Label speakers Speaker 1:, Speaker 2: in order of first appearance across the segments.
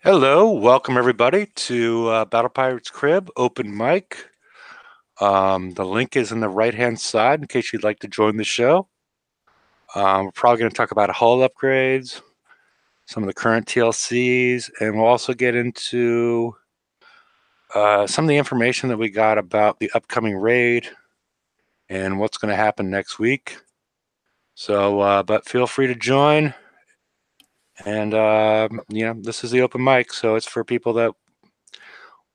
Speaker 1: Hello, welcome everybody to Battle Pirates Crib Open Mic. The link is in the right-hand side in case you'd like to join the show. We're probably going to talk about hull upgrades, some of the current TLCs, and we'll also get into some of the information that we got about the upcoming raid and what's going to happen next week. So, but feel free to join. And, this is the open mic, so it's for people that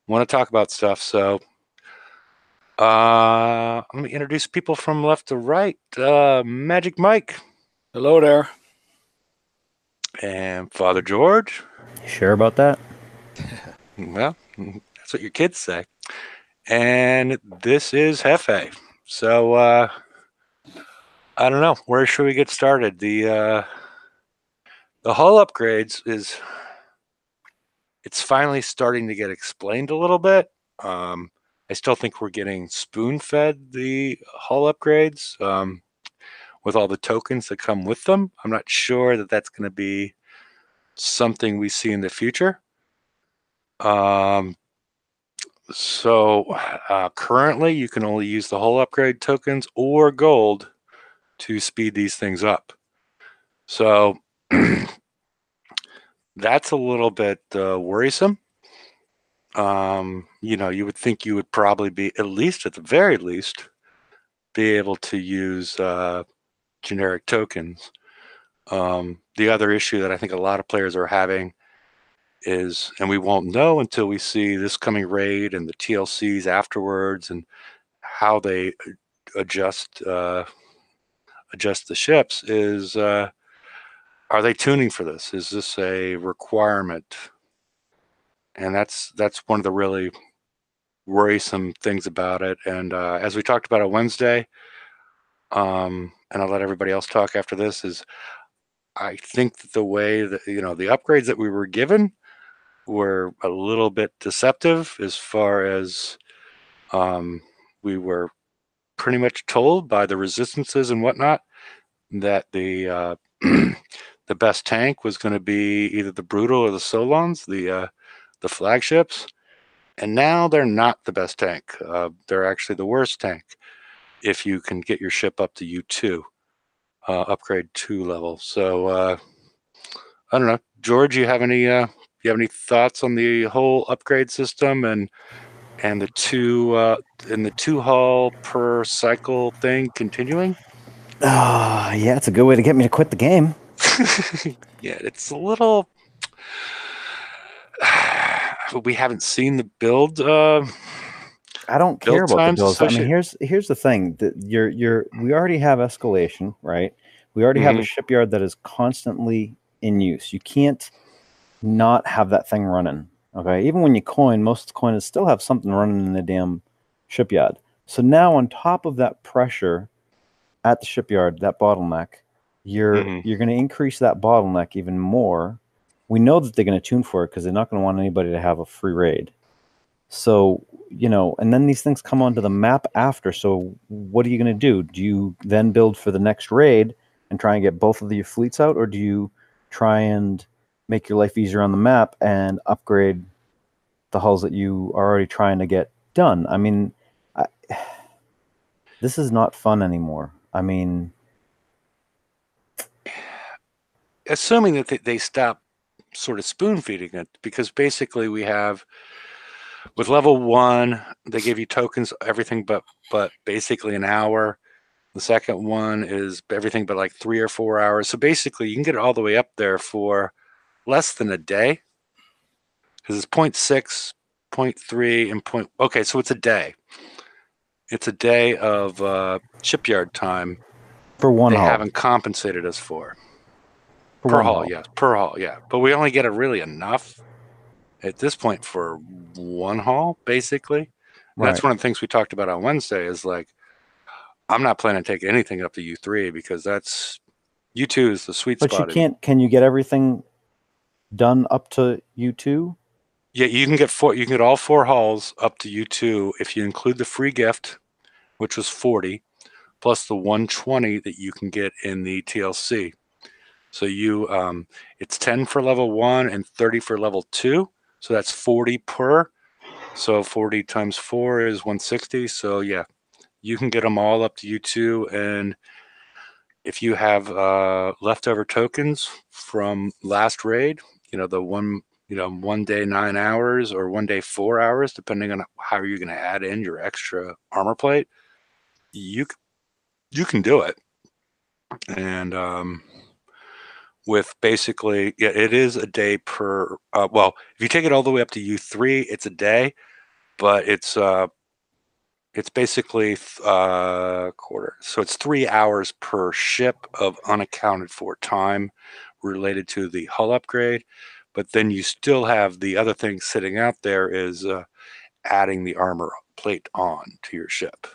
Speaker 1: want to talk about stuff. So let me introduce people from left to right. Magic Mike.
Speaker 2: Hello there.
Speaker 1: And Father George.
Speaker 3: Sure about that?
Speaker 1: Well, that's what your kids say. And this is Hefe. So I don't know. Where should we get started? The hull upgrades it's finally starting to get explained a little bit. I still think we're getting spoon-fed the hull upgrades with all the tokens that come with them. I'm not sure that that's going to be something we see in the future. Currently you can only use the hull upgrade tokens or gold to speed these things up. So that's a little bit worrisome. You would think you would probably be, at least at the very least, be able to use generic tokens. The other issue that I think a lot of players are having is, and we won't know until we see this coming raid and the TLCs afterwards and how they adjust the ships, is are they tuning for this? Is this a requirement? And that's one of the really worrisome things about it. And as we talked about on Wednesday, and I'll let everybody else talk after this, is I think that the way that, the upgrades that we were given were a little bit deceptive, as far as we were pretty much told by the resistances and whatnot that the the best tank was going to be either the Brutal or the Solons, the flagships, and now they're not the best tank. They're actually the worst tank if you can get your ship up to U2, upgrade 2 level. So I don't know, George, you have any thoughts on the whole upgrade system and the two hull per cycle thing continuing?
Speaker 3: Yeah, it's a good way to get me to quit the game.
Speaker 1: Yeah, it's a little. We haven't seen the build.
Speaker 3: I don't care
Speaker 1: Build
Speaker 3: about the
Speaker 1: times
Speaker 3: bills. I mean,
Speaker 1: associated.
Speaker 3: here's the thing that we already have escalation, right? We already have a shipyard that is constantly in use. You can't not have that thing running. Okay, even when you coin, most coiners still have something running in the damn shipyard. So now, on top of that pressure at the shipyard, that bottleneck, you're going to increase that bottleneck even more. We know that they're going to tune for it because they're not going to want anybody to have a free raid. So, and then these things come onto the map after. So what are you going to do? Do you then build for the next raid and try and get both of your fleets out? Or do you try and make your life easier on the map and upgrade the hulls that you are already trying to get done? I mean, this is not fun anymore. I mean,
Speaker 1: assuming that they stop sort of spoon feeding it, because basically we have, with level 1, they give you tokens, everything but basically an hour. The second one is everything but like 3 or 4 hours. So basically you can get it all the way up there for less than a day, because it's 0.6, 0.3, and point. Okay, so it's a day. It's a day of shipyard time
Speaker 3: for one
Speaker 1: they
Speaker 3: hull.
Speaker 1: haven't compensated us for.
Speaker 3: Per
Speaker 1: Per
Speaker 3: one
Speaker 1: hull,
Speaker 3: hull.
Speaker 1: yes, per hull, yeah. But we only get it really enough at this point for one hull, basically.
Speaker 3: Right.
Speaker 1: That's one of the things we talked about on Wednesday, is like, I'm not planning to take anything up to U3, because that's, U2 is the sweet spot.
Speaker 3: But you can't. Can you get everything done up to U2?
Speaker 1: Yeah, you can get all 4 hulls up to U2 if you include the free gift, which was 40, plus the 120 that you can get in the TLC. So it's 10 for level 1 and 30 for level 2. So that's 40 per. So 40 times 4 is 160. So yeah, you can get them all up to U2. And if you have leftover tokens from last raid, the one day 9 hours or 1 day 4 hours, depending on how you're going to add in your extra armor plate, you can do it. And with basically, yeah, it is a day per. Well, if you take it all the way up to U3, it's a day, but it's basically quarter. So it's 3 hours per ship of unaccounted for time related to the hull upgrade. But then you still have the other thing sitting out there is adding the armor plate on to your ship.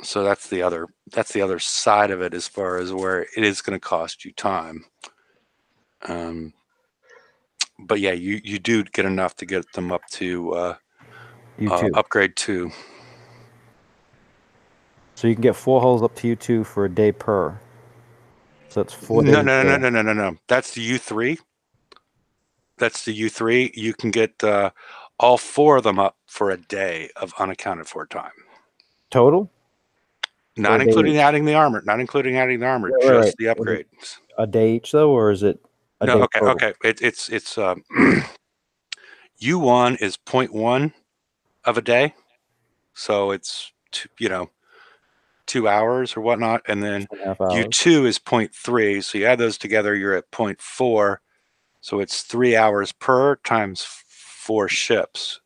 Speaker 1: So that's the other side of it, as far as where it is going to cost you time. But yeah, you do get enough to get them up to upgrade 2.
Speaker 3: So you can get 4 hulls up to U2 for a day per. So it's 4 days.
Speaker 1: No. That's the U3. That's the U3. You can get all 4 of them up for a day of unaccounted for time.
Speaker 3: Total?
Speaker 1: Not including adding the armor. Not including adding the armor.
Speaker 3: Right,
Speaker 1: just the upgrades.
Speaker 3: A day each though, or is it a day total?
Speaker 1: Okay. It's U1 is 0.1 of a day, so it's 2 hours or whatnot, and then U2 is 0.3. So you add those together, you're at 0.4. So it's 3 hours per times 4 ships.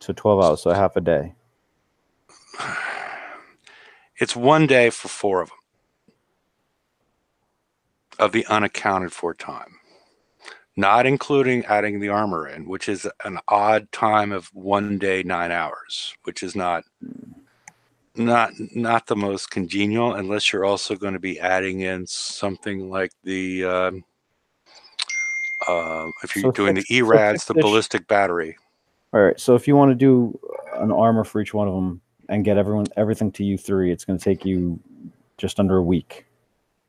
Speaker 3: So 12 hours, so half a day.
Speaker 1: It's 1 day for 4 of them of the unaccounted for time, not including adding the armor in, which is an odd time of 1 day 9 hours, which is not the most congenial, unless you're also going to be adding in something like the if you're doing the ERADs, the ballistic battery.
Speaker 3: All right, so if you want to do an armor for each one of them and get everything to U3, it's going to take you just under a week.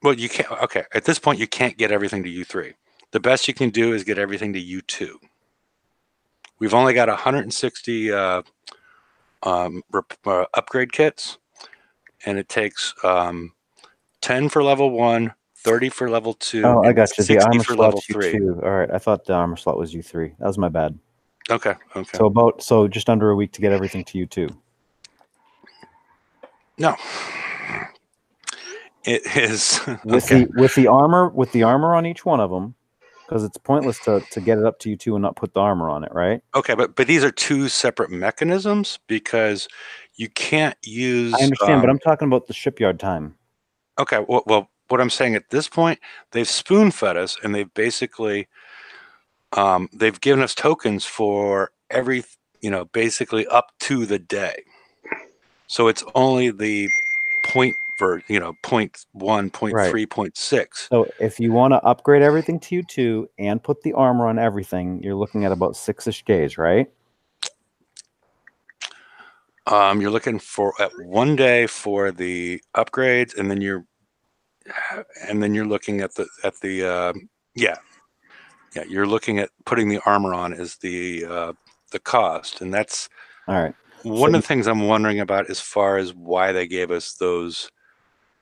Speaker 1: Well, you can't. Okay, at this point, you can't get everything to U3. The best you can do is get everything to U2. We've only got 160 upgrade kits, and it takes 10 for level 1, 30 for level 2.
Speaker 3: Oh, I got you. The armor
Speaker 1: for level 3.
Speaker 3: U2. All right, I thought the armor slot was U3. That was my bad.
Speaker 1: Okay.
Speaker 3: So just under a week to get everything to U2.
Speaker 1: No. It is
Speaker 3: with the armor on each one of them, because it's pointless to get it up to U2 and not put the armor on it, right?
Speaker 1: Okay, but these are 2 separate mechanisms, because you can't use.
Speaker 3: I understand, but I'm talking about the shipyard time.
Speaker 1: Okay, well, what I'm saying at this point, they've spoon-fed us, and they've basically they've given us tokens for every, basically up to the day. So it's only the point for 0.1, 0.3,
Speaker 3: Right.
Speaker 1: 0.6.
Speaker 3: So if you want to upgrade everything to U2 and put the armor on everything, you're looking at about 6-ish days, right?
Speaker 1: You're looking for at 1 day for the upgrades, and then you're looking at the you're looking at putting the armor on as the cost, and that's
Speaker 3: all right.
Speaker 1: One of the things I'm wondering about, as far as why they gave us those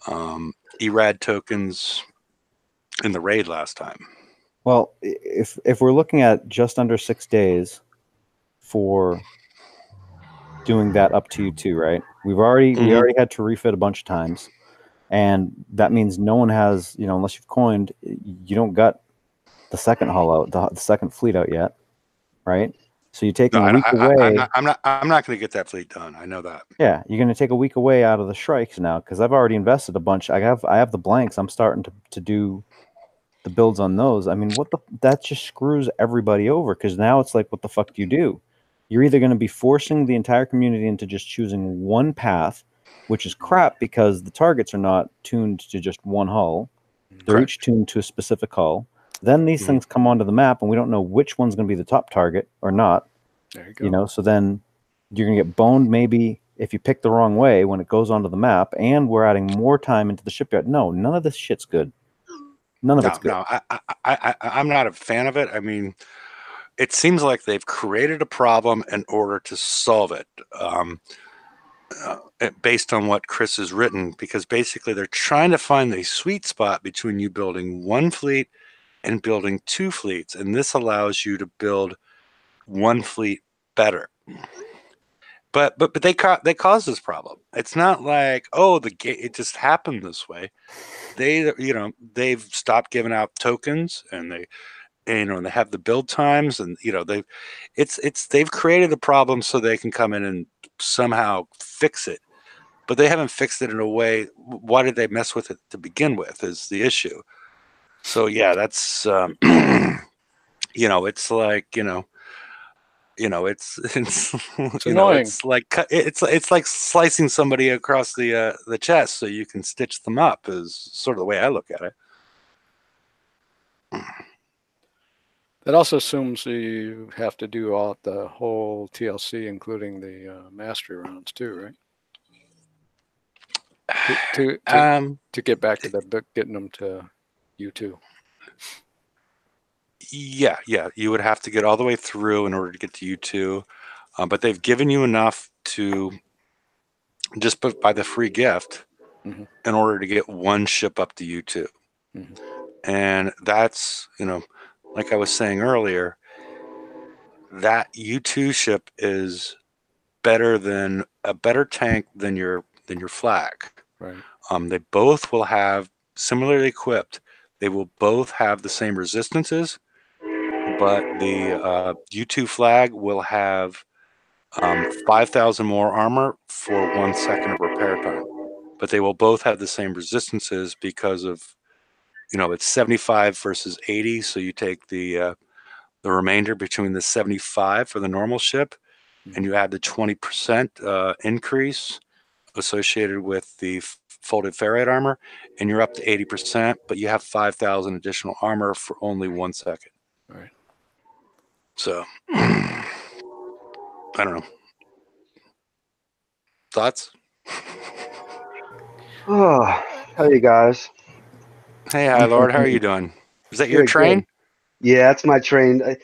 Speaker 1: ERAD tokens in the raid last time.
Speaker 3: Well, if we're looking at just under 6 days for doing that up to U2, right? We already had to refit a bunch of times, and that means no one has, unless you've coined, you don't got the second hull out, the second fleet out yet, right? So you're taking a week away.
Speaker 1: I'm not going to get that fleet done. I know that.
Speaker 3: Yeah, you're going to take a week away out of the strikes now, because I've already invested a bunch. I have the blanks. I'm starting to do the builds on those. I mean, that just screws everybody over, because now it's like, what the fuck do you do? You're either going to be forcing the entire community into just choosing one path, which is crap, because the targets are not tuned to just one hull. They're each tuned to a specific hull. Then these things come onto the map, and we don't know which one's going to be the top target or not.
Speaker 1: There you go.
Speaker 3: So then you're going to get boned maybe if you pick the wrong way when it goes onto the map, and we're adding more time into the shipyard. No, none of this shit's good. None of it's good.
Speaker 1: No, I'm not a fan of it. I mean, it seems like they've created a problem in order to solve it, based on what Chris has written, because basically they're trying to find the sweet spot between you building one fleet and building two fleets, and this allows you to build one fleet better. But they caused this problem. It's not like, oh, it just happened this way. They've stopped giving out tokens, and they have the build times, and they've created a problem so they can come in and somehow fix it. But they haven't fixed it in a way. Why did they mess with it to begin with is the issue. So yeah, that's it's like it's
Speaker 2: annoying.
Speaker 1: It's like slicing somebody across the chest so you can stitch them up is sort of the way I look at it.
Speaker 2: That also assumes you have to do all the whole TLC, including the mastery rounds too, right? To get back to getting them to U2.
Speaker 1: Yeah, you would have to get all the way through in order to get to U2, but they've given you enough to just buy the free gift in order to get one ship up to U2. And that's, like I was saying earlier, that U2 ship is a better tank than your flag.
Speaker 2: Right.
Speaker 1: They both will have similarly equipped. They will both have the same resistances, but the U2 flag will have 5,000 more armor for 1 second of repair time. But they will both have the same resistances because of, it's 75 versus 80. So you take the remainder between the 75 for the normal ship, and you add the 20% increase associated with the folded ferrite armor, and you're up to 80%, but you have 5,000 additional armor for only 1 second.
Speaker 2: All right.
Speaker 1: So, I don't know. Thoughts?
Speaker 4: Oh, how you guys?
Speaker 1: Hey, hi, Lord. How are you doing? Is that your train?
Speaker 4: Good. Yeah, that's my train. I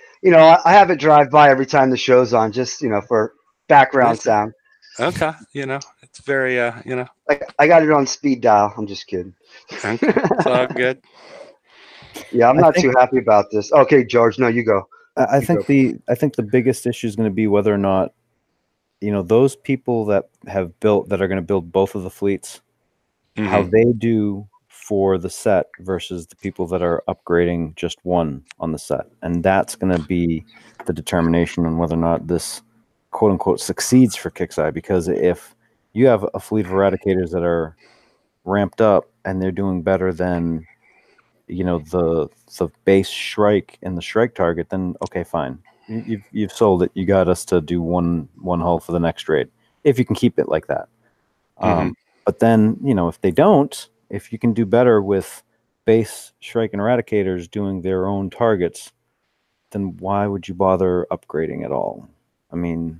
Speaker 4: have it drive by every time the show's on, just for background sound.
Speaker 1: Okay, it's very
Speaker 4: Like I got it on speed dial. I'm just kidding.
Speaker 1: Okay. It's all good.
Speaker 4: Yeah, I'm not too happy about this. Okay, George, no, you go.
Speaker 3: I think the biggest issue is going to be whether or not those people that are going to build both of the fleets, how they do for the set versus the people that are upgrading just one on the set, and that's going to be the determination on whether or not this quote unquote succeeds for Kixeye. Because if you have a fleet of eradicators that are ramped up and they're doing better than the base Shrike and the Shrike target, then okay, fine. You've sold it. You got us to do one hull for the next raid, if you can keep it like that. But then, if they don't, if you can do better with base Shrike and Eradicators doing their own targets, then why would you bother upgrading at all? I mean,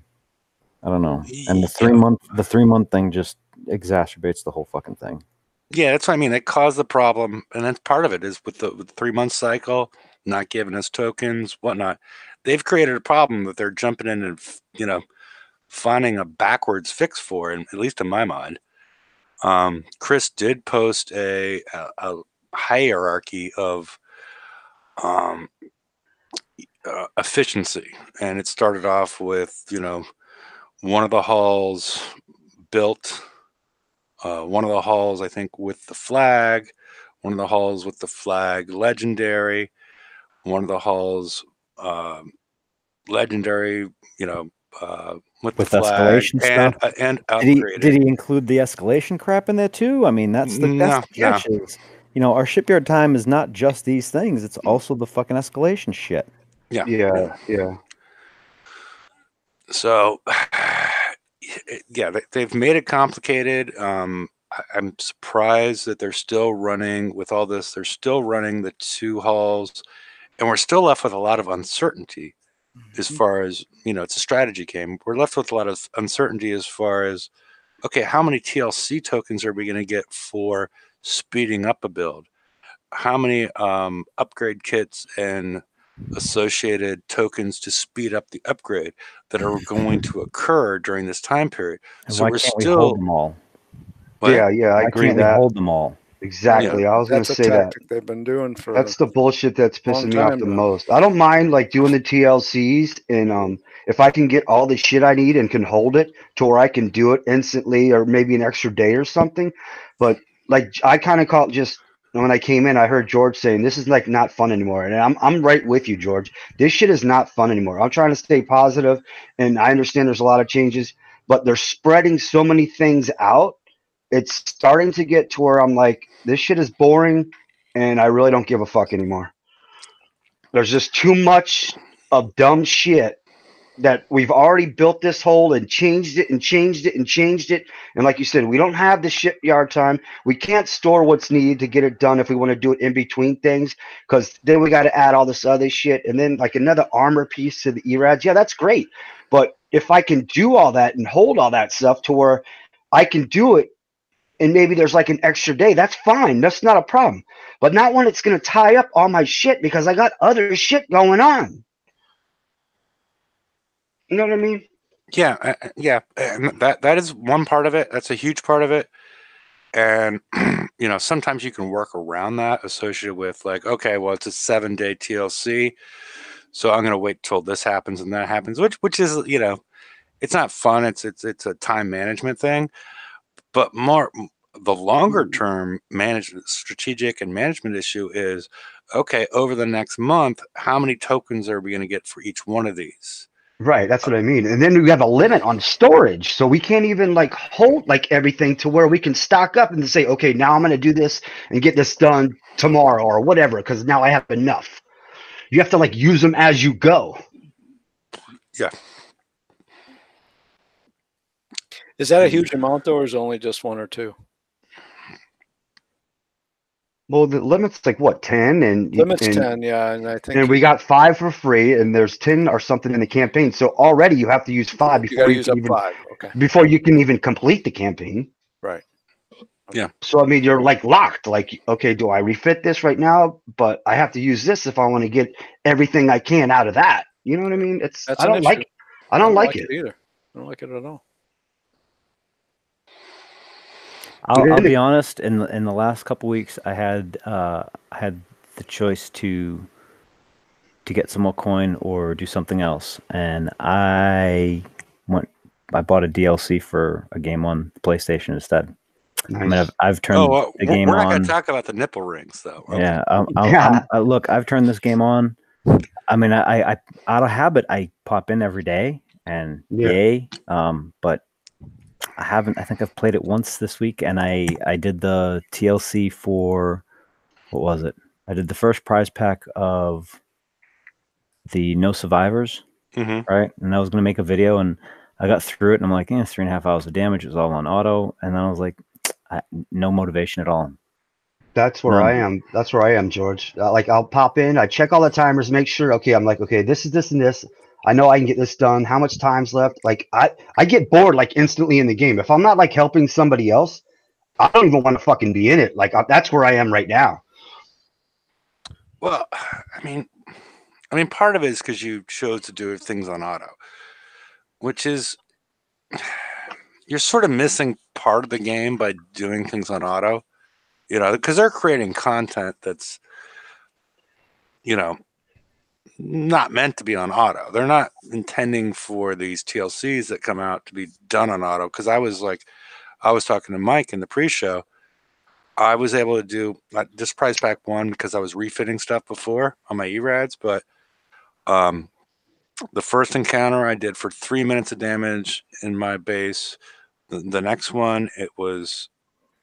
Speaker 3: I don't know. And the 3 month thing just exacerbates the whole fucking thing.
Speaker 1: Yeah, that's what I mean. It caused the problem, and that's part of it is with the 3 month cycle, not giving us tokens, whatnot. They've created a problem that they're jumping in and finding a backwards fix for, at least in my mind. Chris did post a hierarchy of efficiency, and it started off with one of the halls built. One of the halls, I think, with the flag, one of the halls with the flag legendary, one of the halls legendary, with the flag
Speaker 3: escalation stuff
Speaker 1: and upgraded.
Speaker 3: Did he include the escalation crap in there too? I mean, that's the catch is, our shipyard time is not just these things; it's also the fucking escalation shit.
Speaker 4: Yeah.
Speaker 1: So, yeah, they've made it complicated. I'm surprised that they're still running with all this. They're still running the 2 halls, and we're still left with a lot of uncertainty as far as, it's a strategy game. We're left with a lot of uncertainty as far as, okay, how many TLC tokens are we going to get for speeding up a build? How many upgrade kits and associated tokens to speed up the upgrade that are going to occur during this time period?
Speaker 3: And
Speaker 1: So
Speaker 3: why
Speaker 1: we're
Speaker 3: can't we
Speaker 1: still
Speaker 3: hold them all?
Speaker 1: what?
Speaker 4: Yeah, I
Speaker 3: Why
Speaker 4: agree
Speaker 3: can't we
Speaker 4: that.
Speaker 3: hold them all?
Speaker 4: Exactly. I was going
Speaker 2: That's
Speaker 4: to
Speaker 2: a
Speaker 4: say that.
Speaker 2: tactic they've been doing for
Speaker 4: That's the bullshit that's
Speaker 2: long
Speaker 4: pissing me off
Speaker 2: time
Speaker 4: the
Speaker 2: now.
Speaker 4: most. I don't mind like doing the TLCs and if I can get all the shit I need and can hold it to where I can do it instantly or maybe an extra day or something. But like I kind of caught just when I came in, I heard George saying this is like not fun anymore. And I'm right with you, George. This shit is not fun anymore. I'm trying to stay positive and I understand there's a lot of changes, but they're spreading so many things out. It's starting to get to where I'm like, this shit is boring and I really don't give a fuck anymore. There's just too much of dumb shit that we've already built this hole and changed it and changed it and changed it. And like you said, we don't have the shipyard time. We can't store what's needed to get it done if we want to do it in between things, because then we got to add all this other shit. And then like another armor piece to the ERADs. Yeah, that's great. But if I can do all that and hold all that stuff to where I can do it and maybe there's like an extra day, that's fine. That's not a problem. But not when it's going to tie up all my shit because I got other shit going on. You know what I mean?
Speaker 1: Yeah, yeah, and that is one part of it. That's a huge part of it. And sometimes you can work around that, associated with like, okay, well, it's a 7-day TLC, so I'm going to wait till this happens and that happens, which is it's not fun. It's a time management thing, but more the longer term management, strategic and management issue is, okay, over the next month, how many tokens are we going to get for each one of these?
Speaker 4: Right, that's what I mean. And then we have a limit on storage, so we can't even like hold like everything to where we can stock up and say, okay, now I'm going to do this and get this done tomorrow or whatever, because now I have enough. You have to like use them as you go.
Speaker 1: Yeah.
Speaker 2: Is that a huge amount though, or is it only just one or two?
Speaker 4: Well, the limit's like what, 10, and
Speaker 2: Limit's 10, yeah, and I think
Speaker 4: and we got 5 for free, and there's 10 or something in the campaign. So already you have to use 5
Speaker 2: you
Speaker 4: before
Speaker 2: got to
Speaker 4: you
Speaker 2: use
Speaker 4: can
Speaker 2: up
Speaker 4: even
Speaker 2: 5. Okay,
Speaker 4: before you can even complete the campaign.
Speaker 2: right.
Speaker 1: Yeah.
Speaker 4: So I mean, you're like locked. Like, okay, do I refit this right now? But I have to use this if I want to get everything I can out of that. You know what I mean? It's
Speaker 2: That's
Speaker 4: I
Speaker 2: an
Speaker 4: don't like
Speaker 2: issue.
Speaker 4: it. I don't like it.
Speaker 2: either. I don't like it at all.
Speaker 3: I'll be honest. In the last couple weeks, I had the choice to get some more coin or do something else, and I bought a DLC for a game on PlayStation instead.
Speaker 4: Nice.
Speaker 3: I mean, I've turned the game on.
Speaker 1: We're not going to talk about the nipple rings, though. Okay.
Speaker 3: Yeah, look, I've turned this game on. I mean, I out of habit, I pop in every day, and yay. But I haven't. I think I've played it once this week, and I did the TLC for, what was it? I did the first prize pack of the No Survivors, right? And I was going to make a video, and I got through it, and I'm like, 3.5 hours of damage. It was all on auto, and then I was like, no motivation at all.
Speaker 4: That's where I am. That's where I am, George. Like, I'll pop in, I check all the timers, make sure. Okay, I'm like, okay, this is this and this. I know I can get this done. How much time's left? Like, I get bored like instantly in the game. If I'm not like helping somebody else, I don't even want to fucking be in it. Like, that's where I am right now.
Speaker 1: Well, I mean, part of it is because you chose to do things on auto, which is you're sort of missing part of the game by doing things on auto. Because they're creating content that's, not meant to be on auto. They're not intending for these TLCs that come out to be done on auto. Because I was talking to Mike in the pre-show. I was able to do this prize pack 1 because I was refitting stuff before on my ERADs, but the first encounter I did for 3 minutes of damage in my base. The next one, it was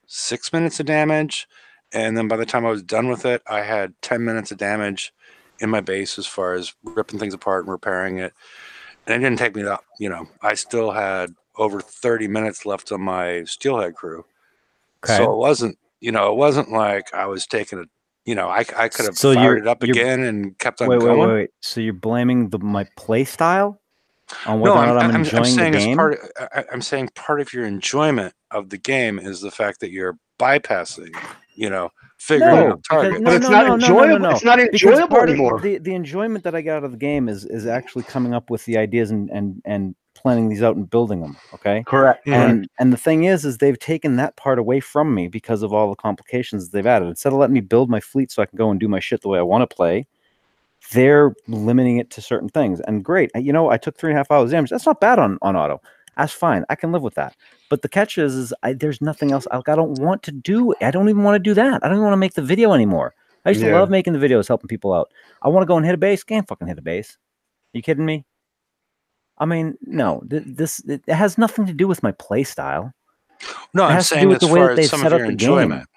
Speaker 1: 6 minutes of damage. And then by the time I was done with it, I had 10 minutes of damage in my base as far as ripping things apart and repairing it. And it didn't take me that, I still had over 30 minutes left on my steelhead crew. Okay. So it wasn't like I was taking You know, I could have
Speaker 3: So
Speaker 1: fired it up again and kept on going.
Speaker 3: Wait. So you're blaming my play style on
Speaker 1: No,
Speaker 3: whether or not I'm enjoying the game?
Speaker 1: I'm saying part of your enjoyment of the game is the fact that you're bypassing, you know, figuring
Speaker 3: No,
Speaker 1: out
Speaker 3: because
Speaker 1: targets.
Speaker 4: But it's not enjoyable. It's not
Speaker 3: Because
Speaker 4: enjoyable
Speaker 3: part of
Speaker 4: anymore.
Speaker 3: the enjoyment that I get out of the game is actually coming up with the ideas and planning these out and building them. Okay.
Speaker 4: Correct.
Speaker 1: Mhm.
Speaker 3: And the thing is they've taken that part away from me because of all the complications they've added. Instead of letting me build my fleet so I can go and do my shit the way I want to play, they're limiting it to certain things. And great, you know, I took 3.5 hours damage. That's not bad on auto. That's fine. I can live with that. But the catch is there's nothing else. I don't want to do. I don't even want to do that. I don't even want to make the video anymore. I used to love making the videos, helping people out. I want to go and hit a base. Can't fucking hit a base. Are you kidding me? I mean, no. It has nothing to do with my play style.
Speaker 1: No,
Speaker 3: It
Speaker 1: I'm
Speaker 3: has to do
Speaker 1: saying
Speaker 3: with
Speaker 1: as
Speaker 3: the way
Speaker 1: far
Speaker 3: that
Speaker 1: as
Speaker 3: they've
Speaker 1: some
Speaker 3: set
Speaker 1: of
Speaker 3: up
Speaker 1: your
Speaker 3: the game.
Speaker 1: enjoyment.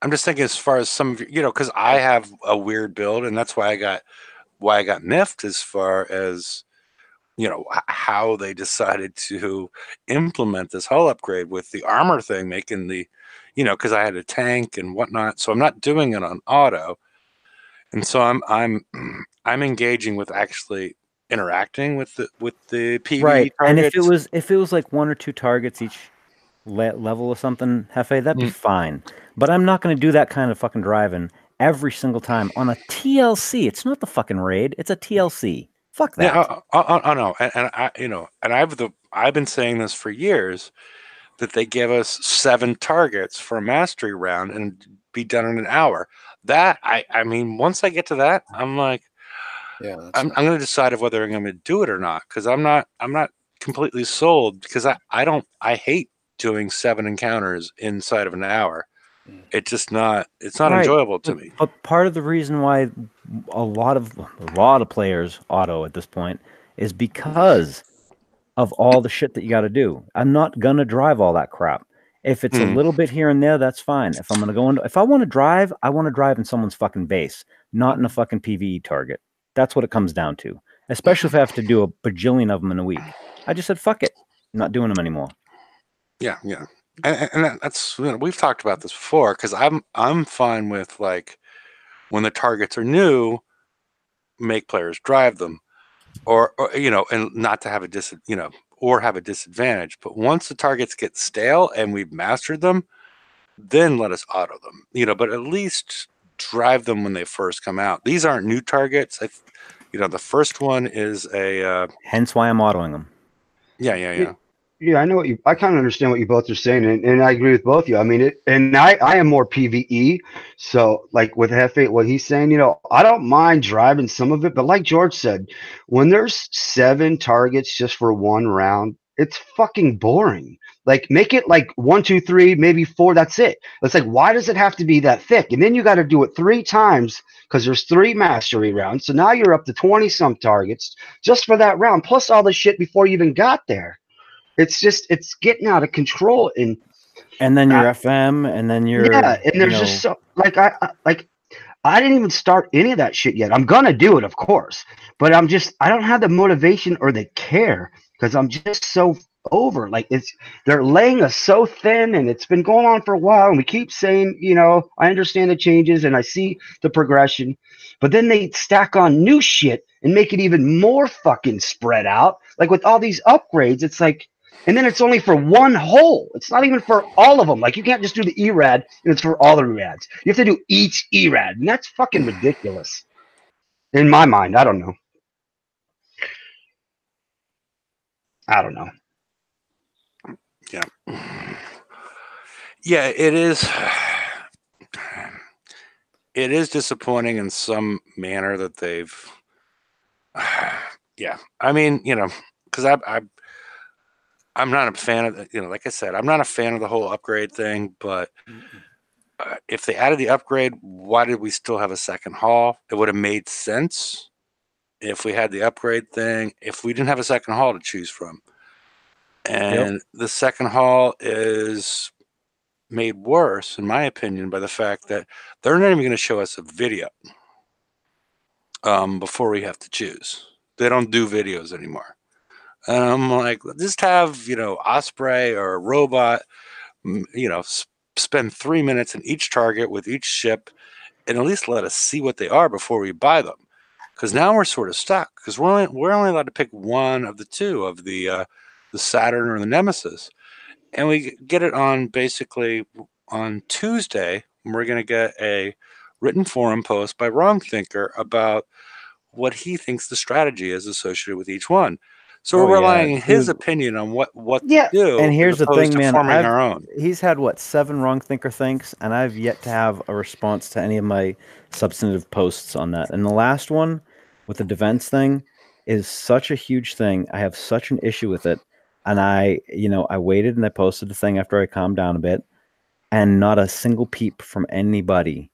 Speaker 1: I'm just thinking as far as some of your, you know, because I have a weird build, and that's why I got miffed as far as, you know, how they decided to implement this hull upgrade with the armor thing, making the, you know, because I had a tank and whatnot, so I'm not doing it on auto, and so I'm engaging with actually interacting with the PVE
Speaker 3: Right. And if
Speaker 1: targets.
Speaker 3: it was like 1 or 2 targets each level or something, Hefe, that'd be
Speaker 1: Mm.
Speaker 3: fine. But I'm not going to do that kind of fucking driving every single time on a TLC. It's not the fucking raid. It's a TLC. Fuck that.
Speaker 1: Yeah, I know, and I, you know, and I've been saying this for years that they give us 7 targets for a mastery round and be done in an hour. That I mean, once I get to that, I'm like,
Speaker 2: Yeah, that's
Speaker 1: I'm going to decide of whether I'm going to do it or not, because I'm not completely sold, because I hate doing 7 encounters inside of an hour. It's not
Speaker 3: Right.
Speaker 1: enjoyable to me.
Speaker 3: But part of the reason why a lot of players auto at this point is because of all the shit that you got to do. I'm not gonna drive all that crap. If it's a
Speaker 1: Mm.
Speaker 3: little bit here and there, that's fine. If I'm gonna go into, if I want to drive, I want to drive in someone's fucking base, not in a fucking PVE target. That's what it comes down to. Especially if I have to do a bajillion of them in a week. I just said fuck it, I'm not doing them anymore.
Speaker 1: Yeah, and that's, you know, we've talked about this before, because I'm fine with, like, when the targets are new, make players drive them, or you know, and not to have or have a disadvantage. But once the targets get stale and we've mastered them, then let us auto them. You know, but at least drive them when they first come out. These aren't new targets. You know, the first one is a
Speaker 3: Hence why I'm autoing them.
Speaker 1: yeah.
Speaker 4: Yeah, I kind of understand what you both are saying, and I agree with both of you. I mean, I am more PVE, so like with Hefe, what he's saying, you know, I don't mind driving some of it, but like George said, when there's 7 targets just for one round, it's fucking boring. Like, make it like 1, 2, 3, maybe 4. That's it. It's like, why does it have to be that thick? And then you got to do it 3 times because there's 3 mastery rounds. So now you're up to 20 some targets just for that round, plus all the shit before you even got there. It's getting out of control, and
Speaker 3: then your FM, and then your
Speaker 4: and there's just so like I didn't even start any of that shit yet. I'm gonna do it, of course, but I don't have the motivation or the care because I'm just so over. Like, they're laying us so thin, and it's been going on for a while, and we keep saying, you know, I understand the changes and I see the progression, but then they stack on new shit and make it even more fucking spread out. Like with all these upgrades, it's like. And then it's only for one hole. It's not even for all of them. Like, you can't just do the ERAD and it's for all the ERADs. You have to do each ERAD. And that's fucking ridiculous. In my mind, I don't know.
Speaker 1: Yeah, it is. It is disappointing in some manner that they've. Yeah, I mean, you know, because I'm not a fan of you know, like I said, I'm not a fan of the whole upgrade thing. But if they added the upgrade, why did we still have a second hall? It would have made sense if we had the upgrade thing. If we didn't have a second hall to choose from, and the second hall is made worse, in my opinion, by the fact that they're not even going to show us a video before we have to choose. They don't do videos anymore. And I'm like, just have, you know, Osprey or a robot, you know, spend 3 minutes in each target with each ship and at least let us see what they are before we buy them. Because now we're sort of stuck. Because we're only allowed to pick one of the two of the Saturn or the Nemesis, and we get it on basically on Tuesday. We're going to get a written forum post by Wrong Thinker about what he thinks the strategy is associated with each one. So we're relying on his opinion on what to do,
Speaker 3: and here's
Speaker 1: as
Speaker 3: the
Speaker 1: opposed
Speaker 3: thing,
Speaker 1: to
Speaker 3: man.
Speaker 1: forming our own.
Speaker 3: He's had what 7 Wrong Thinker thinks, and I've yet to have a response to any of my substantive posts on that. And the last one with the defense thing is such a huge thing. I have such an issue with it, and I waited and I posted the thing after I calmed down a bit, and not a single peep from anybody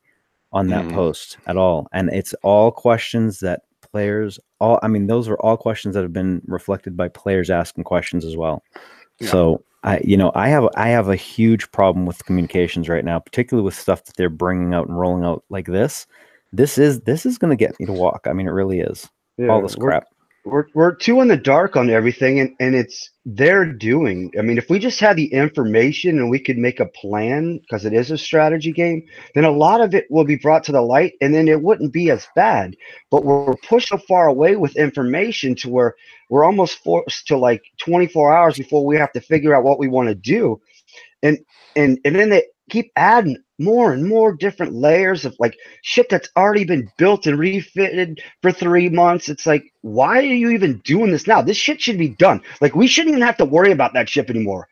Speaker 3: on that post at all. And it's all questions that players those are all questions that have been reflected by players asking questions as well. Yeah. So I have a huge problem with communications right now, particularly with stuff that they're bringing out and rolling out like this. This is going to get me to walk. I mean, it really is. Yeah, all this crap.
Speaker 4: We're too in the dark on everything, and it's their doing. I mean, if we just had the information and we could make a plan, because it is a strategy game, then a lot of it will be brought to the light, and then it wouldn't be as bad. But we're pushed so far away with information to where we're almost forced to like 24 hours before we have to figure out what we want to do, and then they keep adding more and more different layers of like shit that's already been built and refitted for 3 months. It's like, why are you even doing this now? This shit should be done. Like, we shouldn't even have to worry about that ship anymore.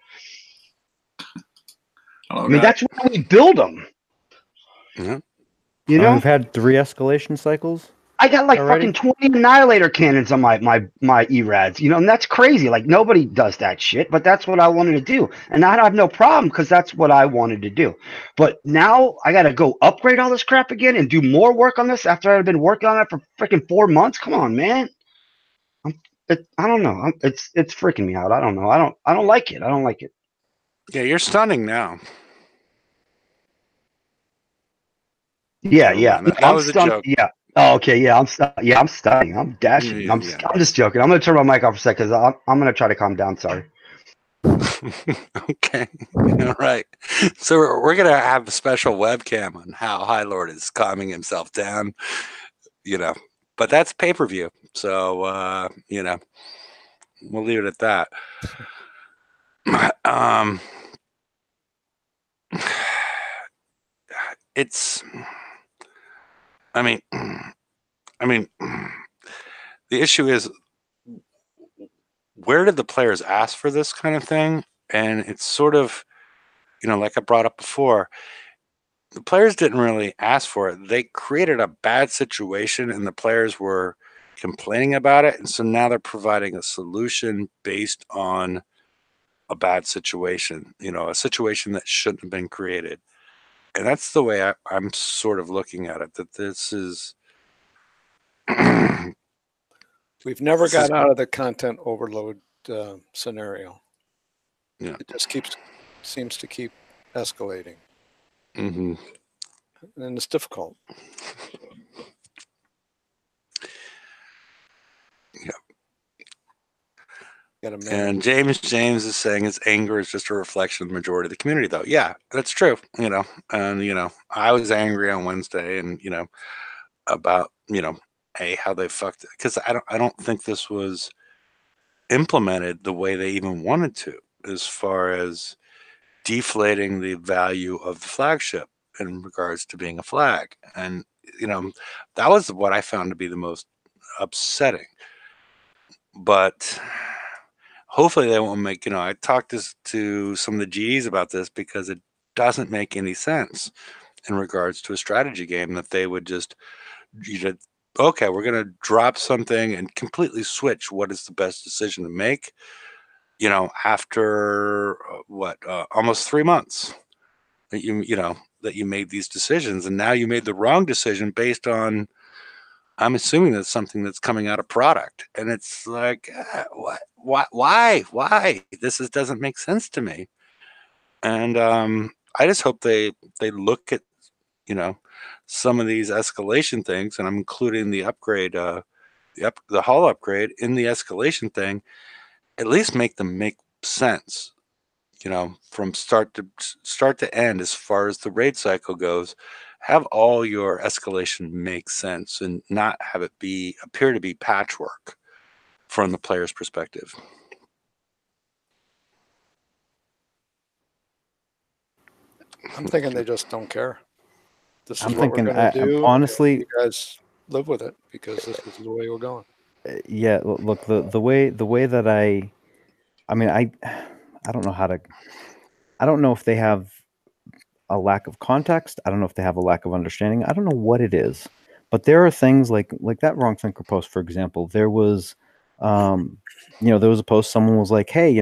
Speaker 4: I mean, that's why we build them.
Speaker 1: Mm-hmm.
Speaker 4: You know,
Speaker 3: we've had 3 escalation cycles.
Speaker 4: I got like fucking 20 annihilator cannons on my ERADs, and that's crazy. Like, nobody does that shit, but that's what I wanted to do. And I have no problem because that's what I wanted to do. But now I got to go upgrade all this crap again and do more work on this after I've been working on it for freaking 4 months. Come on, man. I don't know. It's freaking me out. I don't know. I don't like it. I don't like it.
Speaker 1: Yeah, you're stunning now.
Speaker 4: Yeah, yeah.
Speaker 1: That was a joke.
Speaker 4: Yeah. Oh, okay. Yeah, I'm studying. I'm dashing.
Speaker 1: Yeah,
Speaker 4: I'm just joking. I'm gonna turn my mic off for a second because I'm gonna try to calm down. Sorry.
Speaker 1: Okay. All right. So we're gonna have a special webcam on how High Lord is calming himself down. But that's pay-per-view. So we'll leave it at that. It's. I mean, the issue is, where did the players ask for this kind of thing? And it's sort of, like I brought up before, the players didn't really ask for it. They created a bad situation, and the players were complaining about it. And so now they're providing a solution based on a bad situation, a situation that shouldn't have been created. And that's the way I'm sort of looking at it, that this is...
Speaker 2: We've never got out of the content overload scenario.
Speaker 1: Yeah.
Speaker 2: It just seems to keep escalating.
Speaker 1: Mm-hmm.
Speaker 2: And it's difficult.
Speaker 1: Yeah. And James is saying his anger is just a reflection of the majority of the community, though. Yeah, that's true. And I was angry on Wednesday, and about how they fucked it, because I don't think this was implemented the way they even wanted to, as far as deflating the value of the flagship in regards to being a flag. And that was what I found to be the most upsetting. But hopefully they won't make, I talked to some of the GEs about this, because it doesn't make any sense in regards to a strategy game that they would just, okay, we're going to drop something and completely switch what is the best decision to make, after almost 3 months that you made these decisions. And now you made the wrong decision based on, I'm assuming that's something that's coming out of product. And it's like, what? Why? This doesn't make sense to me. And I just hope they look at, some of these escalation things, and I'm including the upgrade, the hull upgrade in the escalation thing, at least make them make sense, from start to end, as far as the raid cycle goes, have all your escalation make sense and not have it appear to be patchwork from the player's perspective.
Speaker 2: I'm thinking they just don't care. This is
Speaker 3: I'm
Speaker 2: what
Speaker 3: thinking,
Speaker 2: we're going to do.
Speaker 3: honestly,
Speaker 2: You guys live with it because this is the way we're going.
Speaker 3: yeah. Look, the way that I mean, I don't know how to. I don't know if they have a lack of context. I don't know if they have a lack of understanding. I don't know what it is, but there are things like that wrong thinker post, for example. There was, there was a post. Someone was like, "Hey,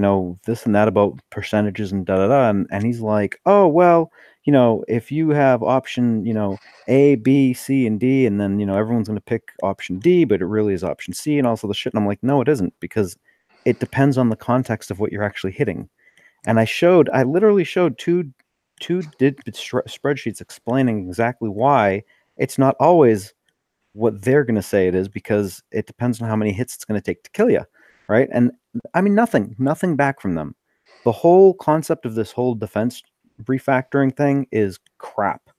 Speaker 3: this and that about percentages and da da da," and he's like, "Oh well, if you have option, A, B, C, and D, and then everyone's going to pick option D, but it really is option C, and also the shit." And I'm like, "No, it isn't, because it depends on the context of what you're actually hitting." And I literally showed two spreadsheets explaining exactly why it's not always what they're going to say it is, because it depends on how many hits it's going to take to kill you, right? And I mean, nothing back from them. The whole concept of this whole defense refactoring thing is crap.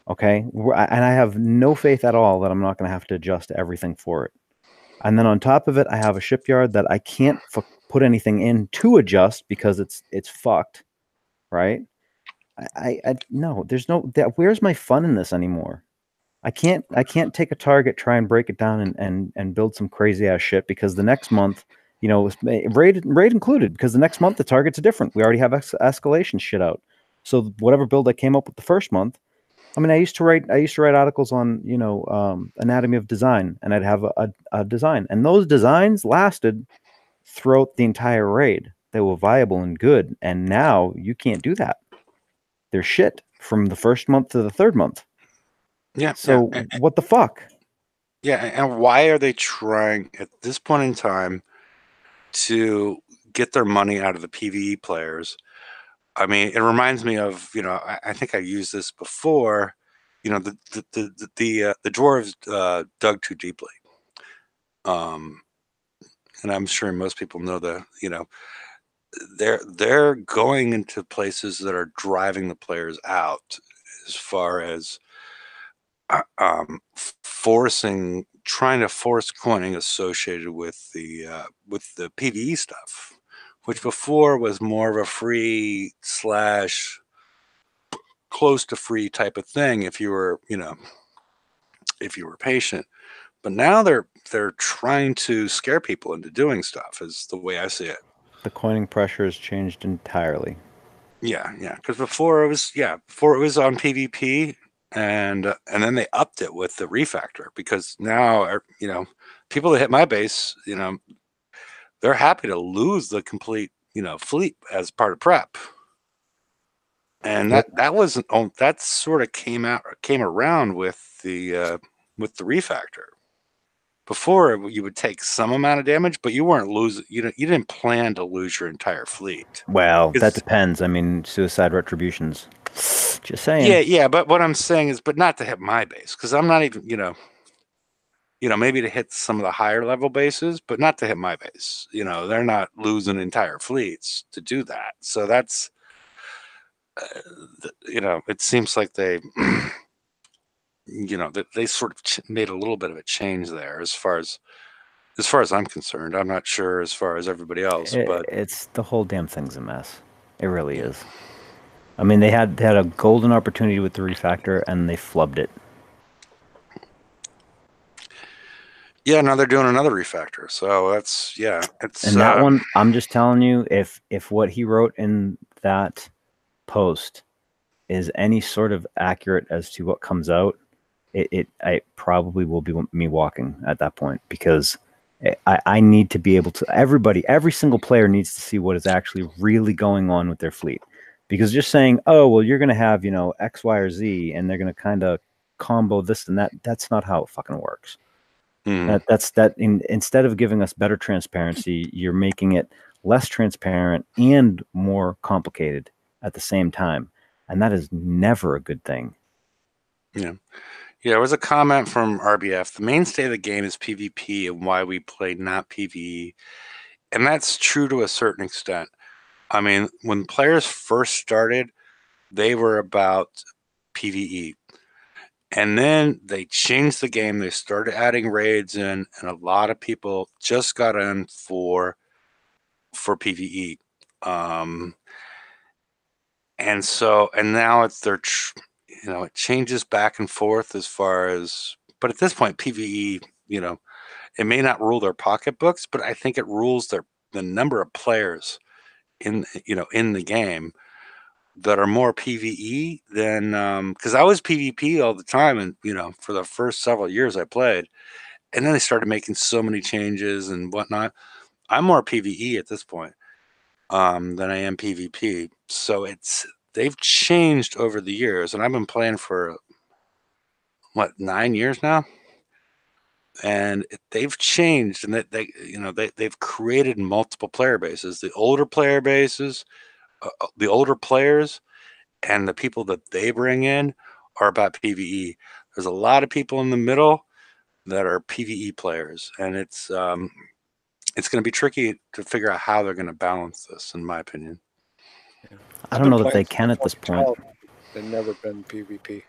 Speaker 3: Okay, and I have no faith at all that I'm not going to have to adjust everything for it. And then on top of it, I have a shipyard that I can't put anything in to adjust because it's fucked, right? I no, there's no that. Where's my fun in this anymore? I can't take a target, try and break it down and build some crazy ass shit, because the next month, raid included, because the next month the targets are different. We already have escalation shit out. So whatever build I came up with the first month, I mean, I used to write articles on anatomy of design, and I'd have a design, and those designs lasted throughout the entire raid. They were viable and good, and now you can't do that. They're shit from the first month to the third month.
Speaker 1: Yeah.
Speaker 3: So what the fuck?
Speaker 1: Yeah, and why are they trying at this point in time to get their money out of the PVE players? I mean, it reminds me of, I think I used this before. The dwarves dug too deeply. And I'm sure most people know they're going into places that are driving the players out, as far as trying to force coining associated with the PVE stuff, which before was more of a free / close to free type of thing if you were patient. But now they're trying to scare people into doing stuff, is the way I see it.
Speaker 3: The coining pressure has changed entirely.
Speaker 1: Yeah, because before it was on PvP, and then they upped it with the refactor, because now people that hit my base, they're happy to lose the complete fleet as part of prep. And that sort of came around with the refactor. Before, you would take some amount of damage, but you weren't losing. You didn't plan to lose your entire fleet.
Speaker 3: Well, that depends. I mean, suicide retributions. Just saying.
Speaker 1: Yeah. But what I'm saying is, but not to hit my base, because I'm not even, maybe to hit some of the higher level bases, but not to hit my base. They're not losing entire fleets to do that. So that's, it seems like they. They sort of made a little bit of a change there, as far as I'm concerned. I'm not sure as far as everybody else, but
Speaker 3: it's the whole damn thing's a mess. It really is. I mean, they had a golden opportunity with the refactor, and they flubbed it.
Speaker 1: Yeah, now they're doing another refactor. So it's
Speaker 3: and that one, I'm just telling you, if what he wrote in that post is any sort of accurate as to what comes out, it probably will be me walking at that point, because I need to be able to, every single player needs to see what is actually really going on with their fleet. Because just saying, oh, well, you're going to have, X, Y, or Z, and they're going to kind of combo this and that, that's not how it fucking works. Instead of giving us better transparency, you're making it less transparent and more complicated at the same time. And that is never a good thing.
Speaker 1: Yeah. There was a comment from RBF. The mainstay of the game is PvP, and why we play not PvE. And that's true to a certain extent. I mean, when players first started, they were about PvE. And then they changed the game. They started adding raids in, and a lot of people just got in for PVE. And now it changes back and forth as far as, but at this point, PVE, it may not rule their pocketbooks, but I think it rules the number of players in the game that are more PVE than, because I was PvP all the time, and for the first several years I played, and then they started making so many changes and whatnot. I'm more PVE at this point than I am PvP. So they've changed over the years, and I've been playing for 9 years now, and they've changed, and they've created multiple player bases. The older player bases, the older players, and the people that they bring in are about PVE. There's a lot of people in the middle that are PVE players, and it's going to be tricky to figure out how they're going to balance this, in my opinion.
Speaker 3: I don't know that they can at this point.
Speaker 2: They've never been PvP.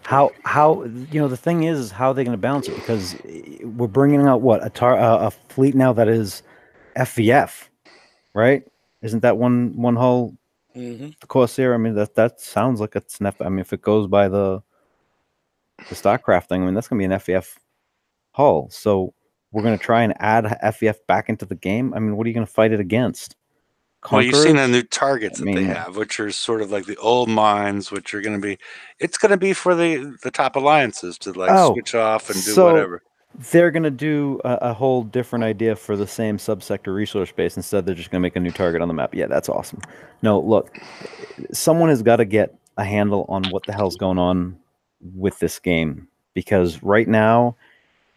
Speaker 3: How the thing is how are they going to balance it, because we're bringing out a fleet now that is FVF, right? Isn't that one hull? The Corsair. I mean, that sounds like it's an I mean, if it goes by the StarCraft thing, I mean, that's going to be an FVF hull. So we're going to try and add FVF back into the game. I mean, what are you going to fight it against?
Speaker 1: Well, you've seen the new targets that they have, which are sort of like the old mines, which are going to be, it's going to be for the top alliances to switch off and do whatever.
Speaker 3: They're going to do a whole different idea for the same subsector resource base. Instead, they're just going to make a new target on the map. Yeah, that's awesome. No, look, someone has got to get a handle on what the hell's going on with this game, because right now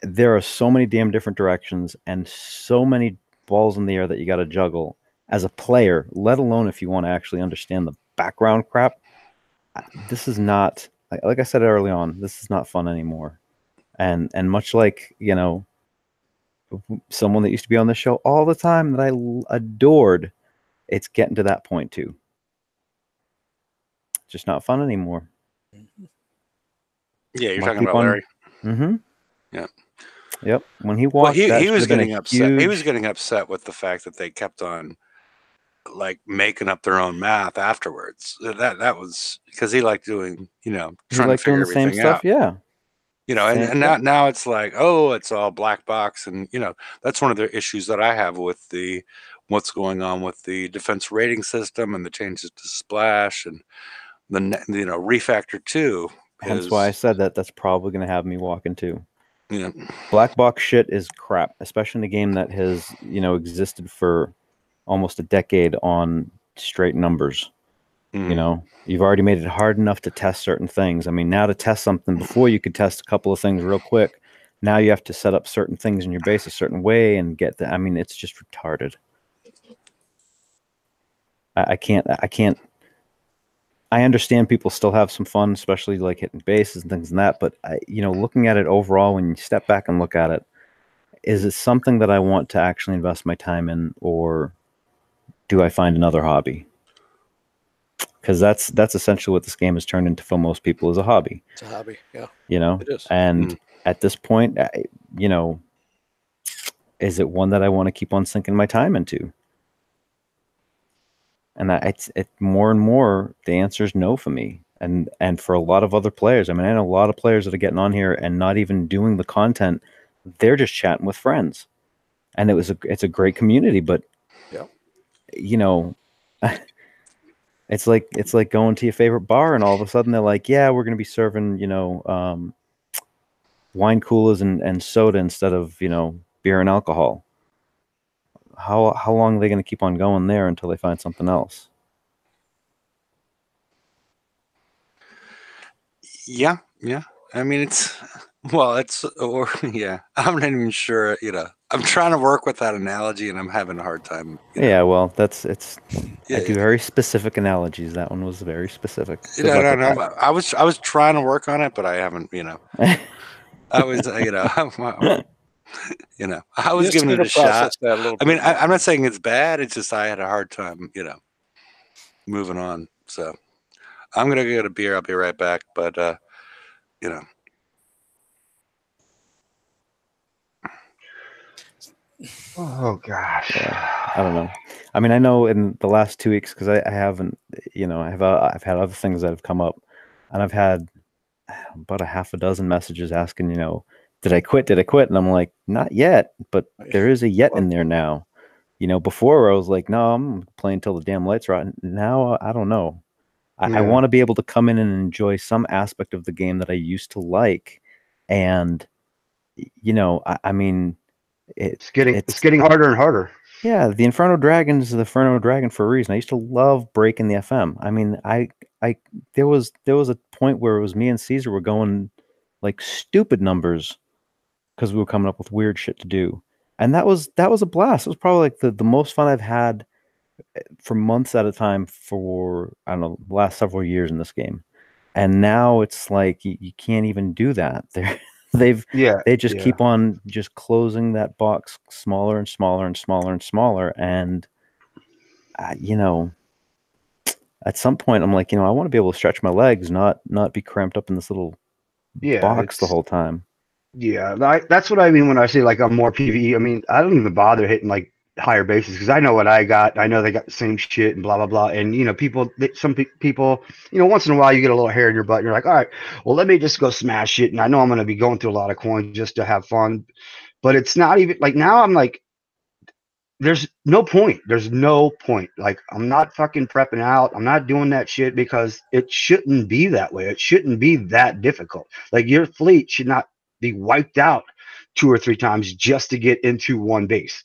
Speaker 3: there are so many damn different directions and so many balls in the air that you got to juggle as a player, let alone if you want to actually understand the background crap. This is not, like I said early on, this is not fun anymore. And much like, someone that used to be on the show all the time that I adored, it's getting to that point too. It's just not fun anymore.
Speaker 1: Yeah, you're talking about Larry.
Speaker 3: Mm-hmm.
Speaker 1: Yeah.
Speaker 3: Yep. When he walked,
Speaker 1: he was getting upset. He was getting upset with the fact that they kept on making up their own math afterwards. That was because he liked doing, trying to figure everything
Speaker 3: stuff. Yeah.
Speaker 1: And now it's like, oh, it's all black box, and that's one of the issues that I have with what's going on with the defense rating system and the changes to Splash and the refactor 2.
Speaker 3: Hence why I said that's probably going to have me walking too.
Speaker 1: Yeah.
Speaker 3: Black box shit is crap, especially in a game that has existed for almost a decade on straight numbers. You've already made it hard enough to test certain things. I mean, now to test something, before you could test a couple of things real quick. Now you have to set up certain things in your base a certain way and get I mean, it's just retarded. I can't. I understand people still have some fun, especially like hitting bases and things like that. But looking at it overall, when you step back and look at it, is it something that I want to actually invest my time in, or do I find another hobby? Because that's essentially what this game has turned into for most people, is a hobby.
Speaker 2: It's a hobby, yeah.
Speaker 3: It is. And at this point, is it one that I want to keep on sinking my time into? And it's more and more, the answer is no for me. And for a lot of other players, I mean, I know a lot of players that are getting on here and not even doing the content. They're just chatting with friends. And it's a great community, but it's like going to your favorite bar and all of a sudden they're like, yeah, we're going to be serving, wine coolers and soda instead of, beer and alcohol. How long are they going to keep on going there until they find something else?
Speaker 1: Yeah. I mean, I'm not even sure, I'm trying to work with that analogy and I'm having a hard time.
Speaker 3: Yeah, well, I do very specific analogies. That one was very specific.
Speaker 1: No. I was trying to work on it, but I haven't, I was, I was giving it a shot. I mean, I'm not saying it's bad. It's just I had a hard time, moving on. So I'm going to get a beer. I'll be right back. But, you know.
Speaker 4: Oh gosh.
Speaker 3: Yeah, I don't know. I mean, I know in the last 2 weeks, because I haven't, I've had other things that have come up, and I've had about a half a dozen messages asking, did I quit? Did I quit? And I'm like, not yet, but there is a yet in there now. Before I was like, no, I'm playing till the damn lights are out. Now I don't know. I want to be able to come in and enjoy some aspect of the game that I used to like, and I mean,
Speaker 4: It's getting harder and harder.
Speaker 3: yeah, the Inferno Dragon is the Inferno Dragon for a reason. I used to love breaking the FM. I mean, there was a point where it was me and Caesar were going like stupid numbers because we were coming up with weird shit to do, and that was a blast. It was probably like the most fun I've had for months at a time for, I don't know, the last several years in this game. And now it's like you can't even do that. They just keep on just closing that box smaller and smaller and smaller and smaller. And at some point I'm like, I want to be able to stretch my legs, not be cramped up in this little box the whole time.
Speaker 4: Yeah, that's what I mean when I say like I'm more PVE. I mean, I don't even bother hitting like higher bases because I know what I got. I know they got the same shit and blah blah blah. And some people, once in a while you get a little hair in your butt and you're like, all right, well let me just go smash it. And I know I'm gonna be going through a lot of coins just to have fun, but it's not even like now I'm like, there's no point. There's no point. Like I'm not fucking prepping out. I'm not doing that shit because it shouldn't be that way. It shouldn't be that difficult. Like your fleet should not be wiped out 2 or 3 times just to get into one base.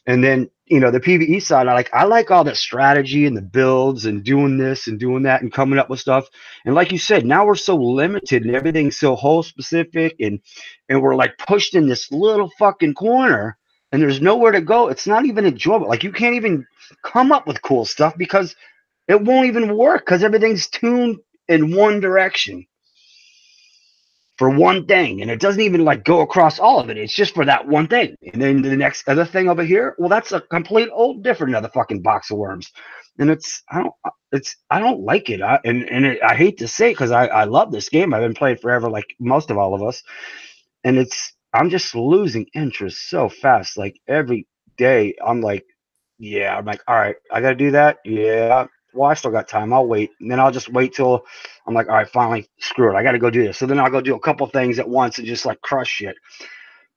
Speaker 4: And then, the PvE side, I like all the strategy and the builds and doing this and doing that and coming up with stuff. And like you said, now we're so limited and everything's so whole specific and we're like pushed in this little fucking corner and there's nowhere to go. It's not even enjoyable. Like you can't even come up with cool stuff because it won't even work because everything's tuned in one direction for one thing, and it doesn't even like go across all of it. It's just for that one thing. And then the next other thing over here, well, that's a complete old different another fucking box of worms. And I don't like it. I hate to say it because I love this game. I've been playing forever, like most of all of us. And I'm just losing interest so fast. Like every day, I'm like, all right, I gotta do that. Yeah. Well, I still got time. I'll wait. And then I'll just wait till I'm like, all right, finally, screw it. I got to go do this. So then I'll go do a couple things at once and just like crush shit.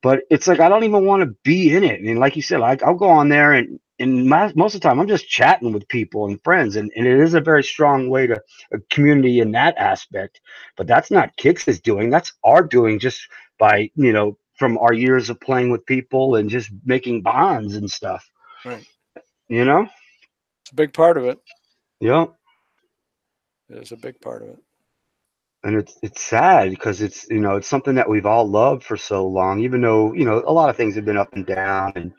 Speaker 4: But it's like, I don't even want to be in it. And like you said, I'll go on there and most of the time I'm just chatting with people and friends. And it is a very strong way to a community in that aspect. But that's not Kix's doing. That's our doing just by, from our years of playing with people and just making bonds and stuff.
Speaker 2: Right.
Speaker 4: It's
Speaker 2: a big part of it.
Speaker 4: Yeah.
Speaker 2: It's a big part of it.
Speaker 4: And it's sad because it's something that we've all loved for so long, even though a lot of things have been up and down,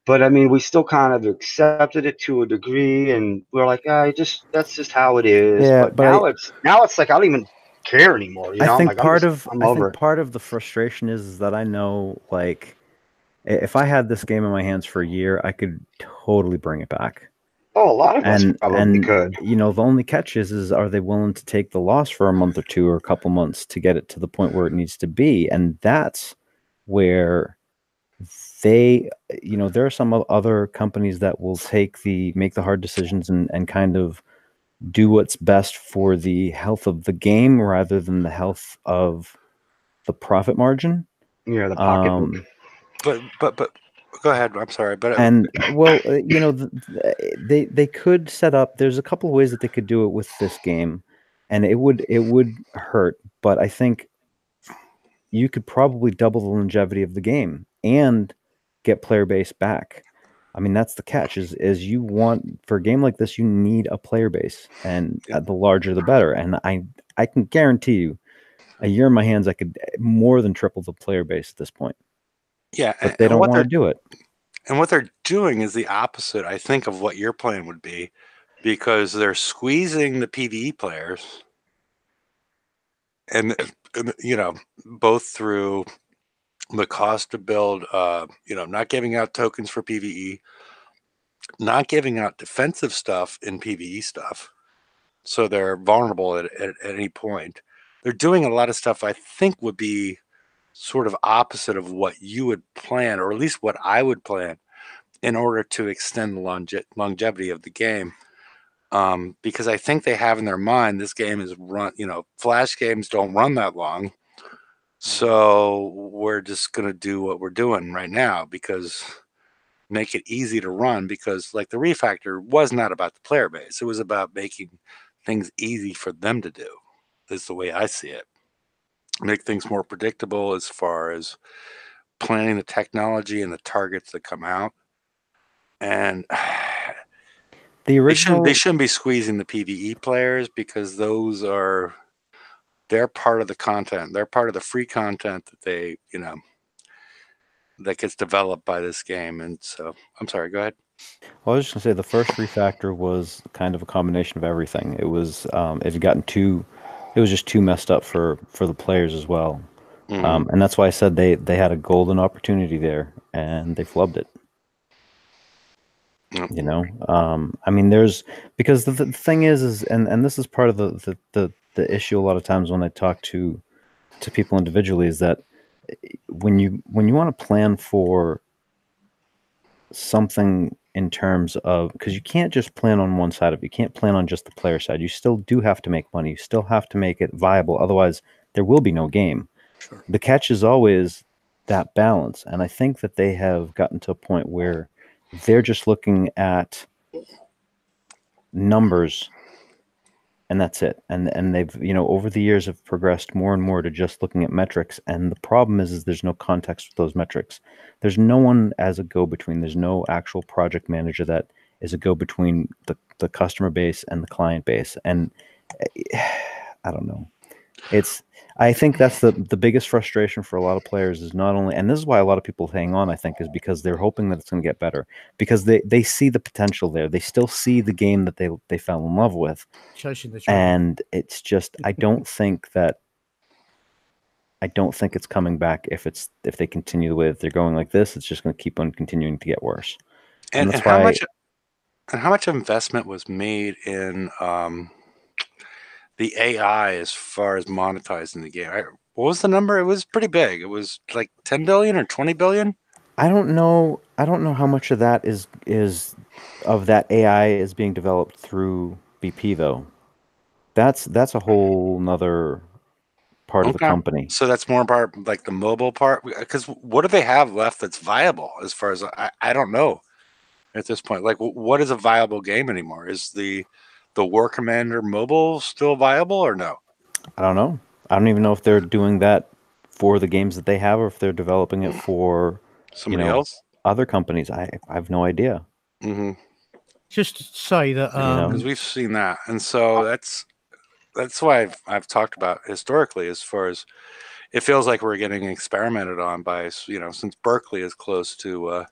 Speaker 4: but I mean we still kind of accepted it to a degree, and we're like, that's just how it is.
Speaker 3: Yeah,
Speaker 4: but now it's like I don't even care anymore.
Speaker 3: I think
Speaker 4: like,
Speaker 3: part
Speaker 4: of
Speaker 3: the frustration is that I know, like, if I had this game in my hands for a year, I could totally bring it back.
Speaker 4: Oh, a lot of us probably could.
Speaker 3: The only catch is are they willing to take the loss for a month or two or a couple months to get it to the point where it needs to be? And that's where there are some other companies that will make the hard decisions and kind of do what's best for the health of the game rather than the health of the profit margin.
Speaker 4: Yeah, the pocketbook.
Speaker 1: But go ahead. I'm sorry, but
Speaker 3: they could set up. There's a couple of ways that they could do it with this game, and it would hurt. But I think you could probably double the longevity of the game and get player base back. I mean, that's the catch. Is you want, for a game like this, you need a player base, and the larger the better. And I can guarantee you, a year in my hands, I could more than triple the player base at this point.
Speaker 1: Yeah,
Speaker 3: but they don't want to do it.
Speaker 1: And what they're doing is the opposite, I think, of what your plan would be, because they're squeezing the PvE players, and both through the cost to build, not giving out tokens for PvE, not giving out defensive stuff in PvE stuff, so they're vulnerable at any point. they're doing a lot of stuff I think would be sort of opposite of what you would plan, or at least what I would plan, in order to extend the longevity of the game. Because I think they have in their mind this game is Flash games don't run that long. So we're just going to do what we're doing right now, because make it easy to run, because like the refactor was not about the player base. It was about making things easy for them to do. Is the way I see it. Make things more predictable as far as planning the technology and the targets that come out. And
Speaker 3: The original
Speaker 1: they shouldn't be squeezing the PVE players, because they're part of the content. They're part of the free content that they, that gets developed by this game. And so, I'm sorry, go ahead.
Speaker 3: Well, I was just gonna say the first refactor was kind of a combination of everything. It was it had gotten it was just too messed up for the players as well, and that's why I said they had a golden opportunity there and they flubbed it.
Speaker 1: Yep.
Speaker 3: I mean, there's because the thing is and this is part of the issue a lot of times when I talk to people individually, is that when you want to plan for something in terms of, because you can't just plan on one side of it. You can't plan on just the player side. You still do have to make money. You still have to make it viable. Otherwise, there will be no game.
Speaker 1: Sure.
Speaker 3: The catch is always that balance. And I think that they have gotten to a point where they're just looking at numbers and that's it. And they've, over the years have progressed more and more to just looking at metrics. And the problem is there's no context with those metrics. There's no one as a go-between. There's no actual project manager that is a go-between the customer base and the client base. And I don't know. I think that's the biggest frustration for a lot of players, is not only, and this is why a lot of people hang on, I think, is because they're hoping that it's going to get better, because they see the potential there. They still see the game that they fell in love with. And it's just, I don't think it's coming back if they continue the way that they're going like this. It's just going to keep on continuing to get worse.
Speaker 1: And
Speaker 3: that's
Speaker 1: how
Speaker 3: why.
Speaker 1: How much investment was made in the AI as far as monetizing the game? What was the number? It was pretty big. It was like 10 billion or 20 billion.
Speaker 3: I don't know how much of that is of that AI is being developed through BP though. That's a whole nother part of the company.
Speaker 1: So that's more part like the mobile part, because what do they have left that's viable as far as I don't know at this point. Like, what is a viable game anymore? Is the War Commander mobile still viable or no?
Speaker 3: I don't know. I don't even know if they're doing that for the games that they have, or if they're developing it for
Speaker 1: somebody else,
Speaker 3: other companies. I have no idea.
Speaker 5: Just to say that
Speaker 1: because we've seen that, and so that's why I've talked about historically, as far as it feels like we're getting experimented on by, since Berkeley is close to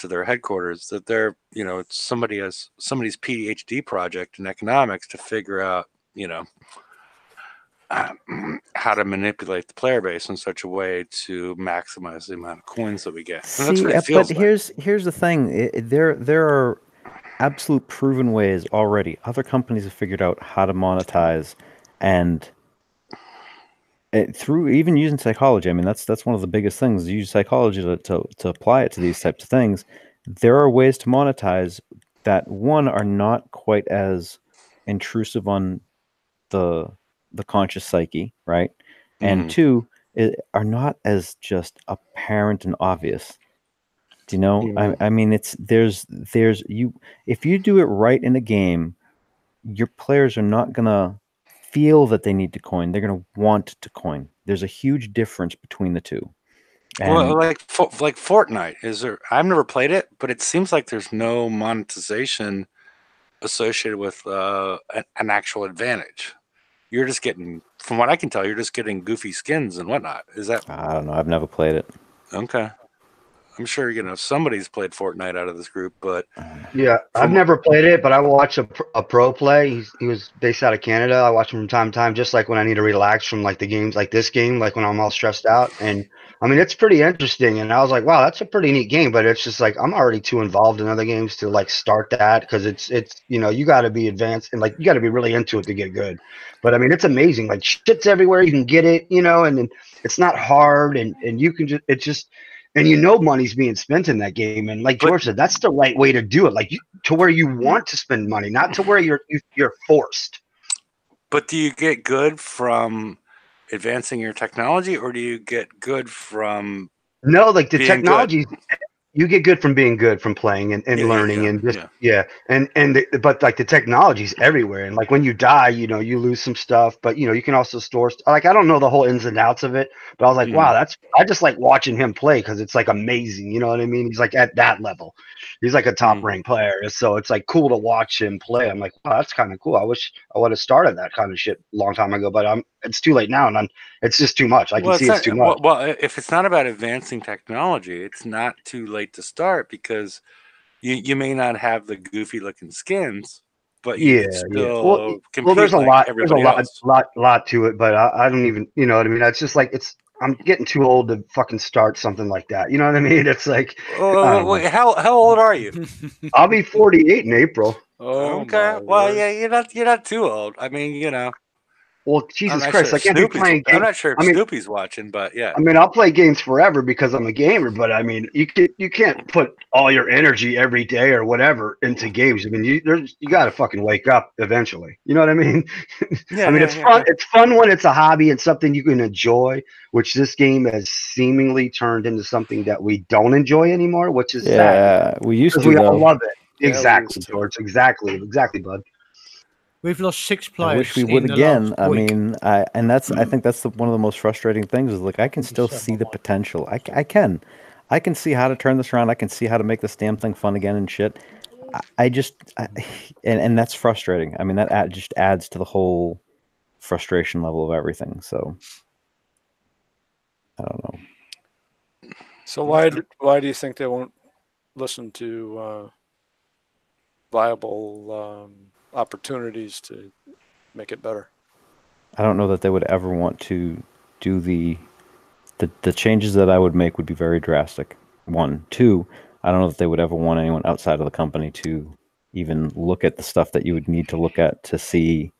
Speaker 1: their headquarters, that they're, it's somebody's PhD project in economics to figure out, how to manipulate the player base in such a way to maximize the amount of coins that we get.
Speaker 3: See, but here's the thing. There are absolute proven ways already. Other companies have figured out how to monetize, and through even using psychology. I mean, that's one of the biggest things. Use psychology to apply it to these types of things. There are ways to monetize that, one, are not quite as intrusive on the conscious psyche, right? And two, are not as just apparent and obvious. Do you know? I mean, there's you, if you do it right in a game, your players are not gonna feel that they need to coin. They're gonna want to coin. There's a huge difference between the two.
Speaker 1: Well, like Fortnite, is there? I've never played it, but it seems like there's no monetization associated with an actual advantage. You're just getting, from what I can tell, you're just getting goofy skins and whatnot. Is that?
Speaker 3: I don't know. I've never played it.
Speaker 1: Okay. I'm sure somebody's played Fortnite out of this group, but
Speaker 4: Yeah, I've never played it, but I watch a pro play. He was based out of Canada. I watch him from time to time, just like when I need to relax from like the games like this game, like when I'm all stressed out. And I mean, it's pretty interesting. And I was like, wow, that's a pretty neat game. But it's just like I'm already too involved in other games to like start that because it's you got to be advanced and like you got to be really into it to get good. But I mean, it's amazing. Like shit's everywhere. You can get it, and then it's not hard, and you can just. And money's being spent in that game, and like George said, that's the right way to do it. Like to where you want to spend money, not to where you're forced.
Speaker 1: But do you get good from advancing your technology, or do you get good from
Speaker 4: No, like the
Speaker 1: being
Speaker 4: technology, you get good from being good, from playing and learning and just but like the technology's everywhere, and like when you die, you lose some stuff, but you can also store like I don't know the whole ins and outs of it, but I was like, wow, I just like watching him play because it's like amazing, you know what I mean? He's like at that level, he's like a top ranked player, so it's like cool to watch him play. I'm like, wow, that's kind of cool. I wish I would have started that kind of shit a long time ago, but it's too late now, and it's just too much. I can see it's too much.
Speaker 1: Well, if it's not about advancing technology, it's not too late to start because you may not have the goofy looking skins, but you can still compete
Speaker 4: there's a
Speaker 1: like
Speaker 4: lot. There's
Speaker 1: everybody else.
Speaker 4: lot to it, but I don't even. You know what I mean? It's just like I'm getting too old to fucking start something like that. You know what I mean? It's like,
Speaker 1: wait, how old are you?
Speaker 4: I'll be 48 in April.
Speaker 2: Oh,
Speaker 1: okay. Well, yeah, you're not too old. I mean,
Speaker 4: Well, Jesus
Speaker 1: I'm not
Speaker 4: Christ,
Speaker 1: sure
Speaker 4: I can't be playing games.
Speaker 1: I'm not sure if Snoopy's watching, but yeah.
Speaker 4: I mean, I'll play games forever because I'm a gamer, but I mean, you can't put all your energy every day or whatever into games. I mean, you got to fucking wake up eventually. You know what I mean?
Speaker 1: Yeah,
Speaker 4: I mean, it's fun. It's fun when it's a hobby and something you can enjoy, which this game has seemingly turned into something that we don't enjoy anymore, which is sad.
Speaker 3: We used to.
Speaker 4: We all love it.
Speaker 2: Yeah,
Speaker 4: exactly, George. Exactly, bud.
Speaker 5: We've lost 6 players.
Speaker 3: I wish we would again. I mean, I think that's one of the most frustrating things is like I can still see the potential. I can see how to turn this around. I can see how to make this damn thing fun again and shit. And that's frustrating. I mean, that just adds to the whole frustration level of everything. So I don't know.
Speaker 2: So why do you think they won't listen to viable opportunities to make it better?
Speaker 3: I don't know that they would ever want to do the changes that I would make would be very drastic. 1, 2, I don't know that they would ever want anyone outside of the company to even look at the stuff that you would need to look at to see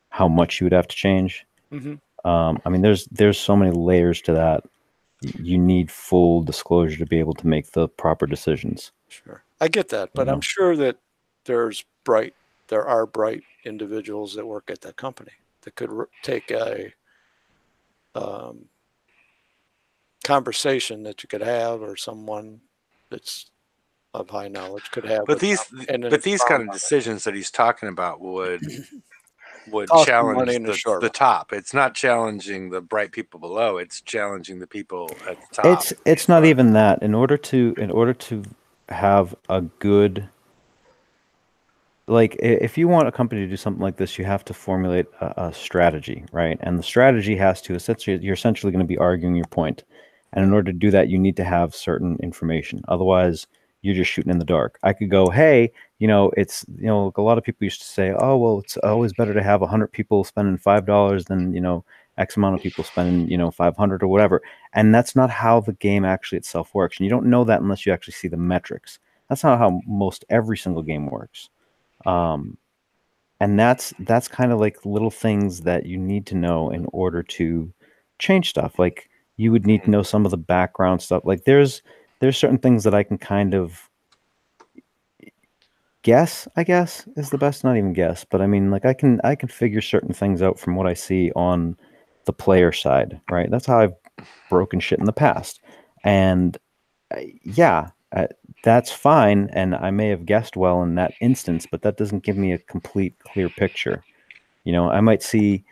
Speaker 3: how much you would have to change.
Speaker 2: Mm-hmm.
Speaker 3: I mean, there's so many layers to that. You need full disclosure to be able to make the proper decisions.
Speaker 2: Sure, I get that, but I'm sure that there are bright individuals that work at that company that could take a conversation that you could have, or someone that's of high knowledge could have.
Speaker 1: But these kind of decisions that he's talking about would challenge the top. It's not challenging the bright people below. It's challenging the people at the top.
Speaker 3: It's not even that. In order to have a good, like, if you want a company to do something like this, you have to formulate a strategy, right? And the strategy has to you're essentially going to be arguing your point. And in order to do that, you need to have certain information. Otherwise, you're just shooting in the dark. I could go, hey, it's, a lot of people used to say, oh, well, it's always better to have 100 people spending $5 than, X amount of people spending, 500 or whatever. And that's not how the game actually itself works. And you don't know that unless you actually see the metrics. That's not how most every single game works. And that's kind of like little things that you need to know in order to change stuff. Like, you would need to know some of the background stuff. Like there's certain things that I can kind of guess, I guess is the best, not even guess, but I mean, like I can figure certain things out from what I see on the player side, right? That's how I've broken shit in the past. And that's fine. And I may have guessed well in that instance, but that doesn't give me a complete clear picture. I might see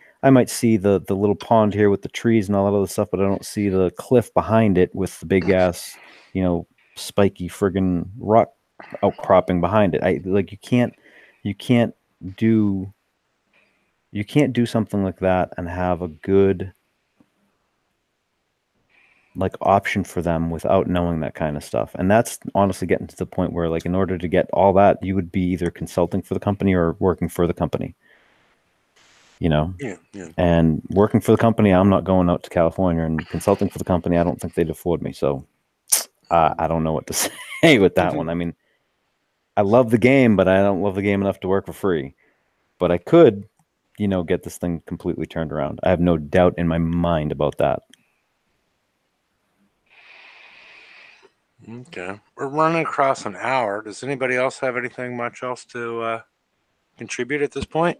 Speaker 3: the little pond here with the trees and all that other stuff, but I don't see the cliff behind it with the big ass, spiky friggin' rock outcropping behind it. You can't do something like that and have a good like option for them without knowing that kind of stuff. And that's honestly getting to the point where, like, in order to get all that, you would be either consulting for the company or working for the company. You know?
Speaker 1: Yeah, yeah.
Speaker 3: And working for the company, I'm not going out to California, and consulting for the company, I don't think they'd afford me. So I don't know what to say with that one. I mean, I love the game, but I don't love the game enough to work for free. But I could, you know, get this thing completely turned around. I have no doubt in my mind about that.
Speaker 1: Okay. We're running across an hour. Does anybody else have anything much else to contribute at this point?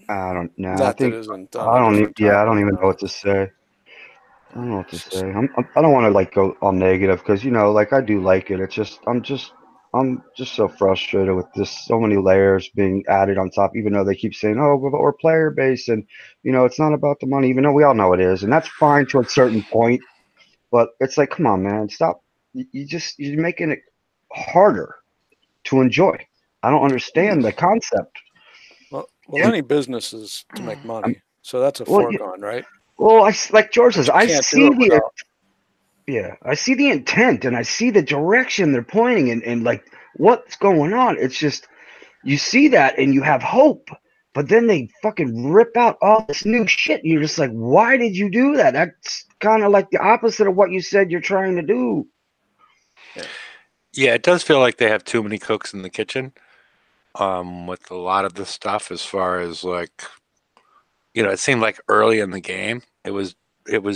Speaker 4: I don't know.
Speaker 2: Not
Speaker 4: I think
Speaker 2: that isn't
Speaker 4: I
Speaker 2: on a
Speaker 4: don't.
Speaker 2: different
Speaker 4: Yeah, I
Speaker 2: topic,
Speaker 4: don't even know what to say. I don't know what to say. I don't want to like go all negative because you know, like I do like it. It's just I'm just so frustrated with this. So many layers being added on top, even though they keep saying, "Oh, we're player base," and you know, it's not about the money. Even though we all know it is, and that's fine to a certain point. But it's like, come on, man, stop. You're making it harder to enjoy. I don't understand the concept.
Speaker 2: Well, any business is to make money, so that's a
Speaker 4: Well,
Speaker 2: foregone, right?
Speaker 4: well, like George
Speaker 2: But
Speaker 4: says,
Speaker 2: you
Speaker 4: I
Speaker 2: can't do
Speaker 4: see
Speaker 2: it
Speaker 4: the
Speaker 2: without.
Speaker 4: yeah, I see the intent and I see the direction they're pointing and like what's going on. It's just you see that and you have hope, but then they fucking rip out all this new shit. And you're just like, why did you do that? That's kind of like the opposite of what you said you're trying to do.
Speaker 1: Yeah, it does feel like they have too many cooks in the kitchen. With a lot of the stuff, as far as like, you know, it seemed like early in the game, it was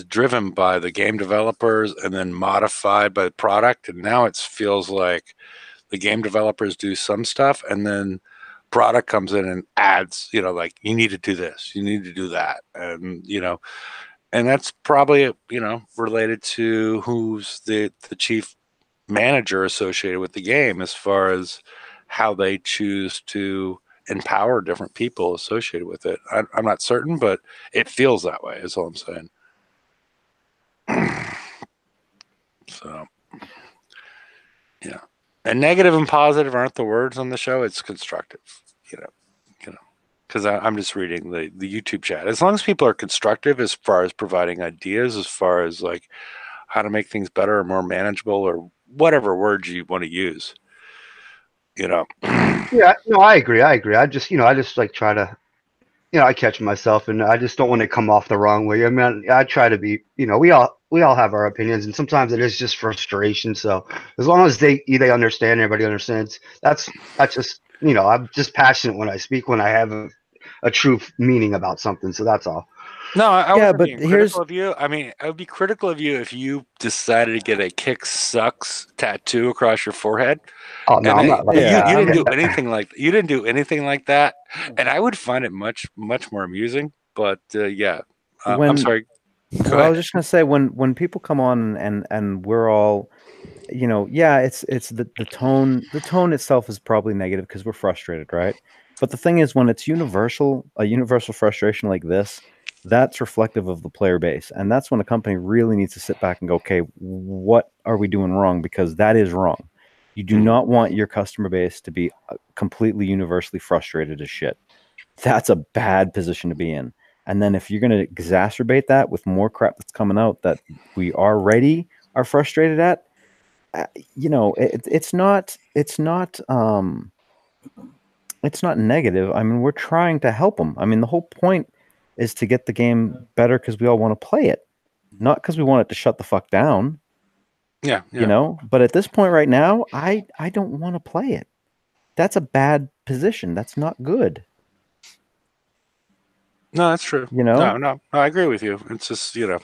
Speaker 1: driven by the game developers and then modified by the product, and now it feels like the game developers do some stuff and then product comes in and adds, you know, like you need to do this, you need to do that, and you know, and that's probably, you know, related to who's the chief manager associated with the game as far as how they choose to empower different people associated with it. I'm not certain, but it feels that way is all I'm saying. So yeah, and negative and positive aren't the words on the show. It's constructive, you know, because I'm just reading the YouTube chat. As long as people are constructive as far as providing ideas, as far as like how to make things better or more manageable or whatever words you want to use, you know.
Speaker 4: Yeah, no, I agree. I agree. I just like try to, I catch myself and I just don't want to come off the wrong way. I mean, I try to be, we all have our opinions and sometimes it is just frustration. So as long as they understand, everybody understands. That's just, I'm just passionate when I speak, when I have a true meaning about something. So that's all.
Speaker 1: No, I
Speaker 3: Yeah,
Speaker 1: wasn't
Speaker 3: but
Speaker 1: being critical of you. I mean, I would be critical of you if you decided to get a "kick sucks" tattoo across your forehead,
Speaker 4: Oh no,
Speaker 1: and
Speaker 4: I'm not like
Speaker 1: you
Speaker 3: Yeah,
Speaker 1: didn't
Speaker 3: I
Speaker 1: do
Speaker 3: mean,
Speaker 1: anything like you didn't do anything like that, and I would find it much more amusing. But yeah, I'm
Speaker 3: when
Speaker 1: sorry. Go
Speaker 3: well, I
Speaker 1: ahead.
Speaker 3: was just gonna say when people come on and we're all, you know, yeah, it's the tone itself is probably negative because we're frustrated, right? But the thing is, when it's a universal frustration like this, that's reflective of the player base, and that's when a company really needs to sit back and go, okay, what are we doing wrong? Because that is wrong. You do not want your customer base to be completely universally frustrated as shit. That's a bad position to be in. And then if you're going to exacerbate that with more crap that's coming out that we already are frustrated at, you know, it's not negative. I mean, we're trying to help them. I mean, the whole point is to get the game better because we all want to play it, not because we want it to shut the fuck down.
Speaker 1: Yeah,
Speaker 3: You know. But at this point right now, I don't want to play it. That's a bad position. That's not good.
Speaker 1: No, that's true.
Speaker 3: You know.
Speaker 1: No, I agree with you. It's just, you know,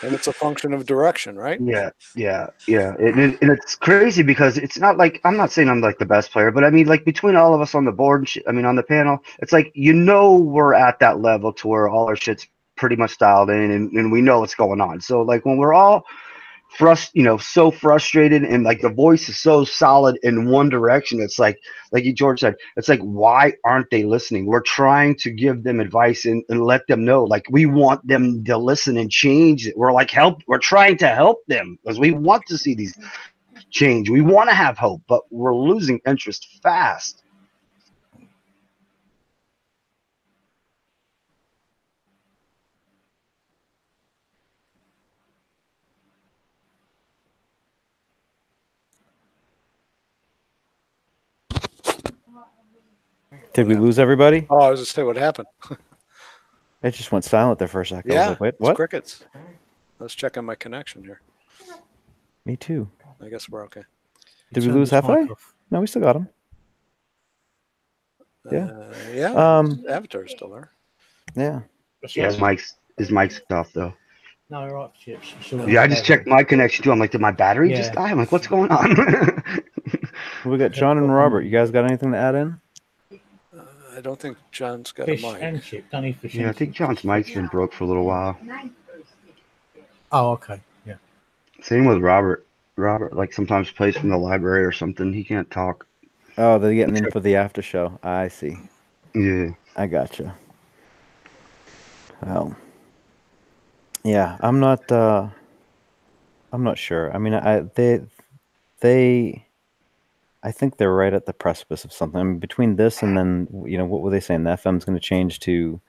Speaker 2: And it's a function of direction, right?
Speaker 4: Yeah. And it's crazy because it's not like I'm not saying I'm like the best player, but I mean, like between all of us on the board, I mean, on the panel, it's like we're at that level to where all our shit's pretty much dialed in, and we know what's going on. So like when we're all so frustrated and like the voice is so solid in one direction, it's like George said, it's like, why aren't they listening? We're trying to give them advice and let them know, like, we want them to listen and change it. We're trying to help them because we want to see these change. We want to have hope, but we're losing interest fast.
Speaker 3: Did we lose everybody?
Speaker 2: Oh, I was just say what happened.
Speaker 3: It just went silent there for a second.
Speaker 2: Yeah,
Speaker 3: I was like, wait,
Speaker 2: it's
Speaker 3: what?
Speaker 2: crickets. Let's check on my connection here.
Speaker 3: Me too.
Speaker 2: I guess we're okay.
Speaker 3: Did we lose halfway? No, we still got him. Yeah.
Speaker 2: Yeah. Avatar's still there.
Speaker 3: Yeah.
Speaker 4: Yeah, his mic's off though.
Speaker 5: No, right, chips.
Speaker 4: Yeah, I just checked my connection too. I'm like, did my battery just die? I'm like, what's going on?
Speaker 3: We got John and Robert. You guys got anything to add in?
Speaker 2: I don't think John's got
Speaker 5: Fish
Speaker 2: a mic.
Speaker 5: and chip. Don't eat fish
Speaker 4: Yeah, I
Speaker 5: and
Speaker 4: think
Speaker 5: chip.
Speaker 4: John's mic's been broke for a little while.
Speaker 5: Oh, okay. Yeah.
Speaker 4: Same with Robert. Robert, like, sometimes plays from the library or something. He can't talk.
Speaker 3: Oh, they're getting in for the after show. I see.
Speaker 4: Yeah.
Speaker 3: I gotcha. Well, yeah, I'm not sure. I mean, I think they're right at the precipice of something. I mean, between this and then, what were they saying? The FM's going to change to,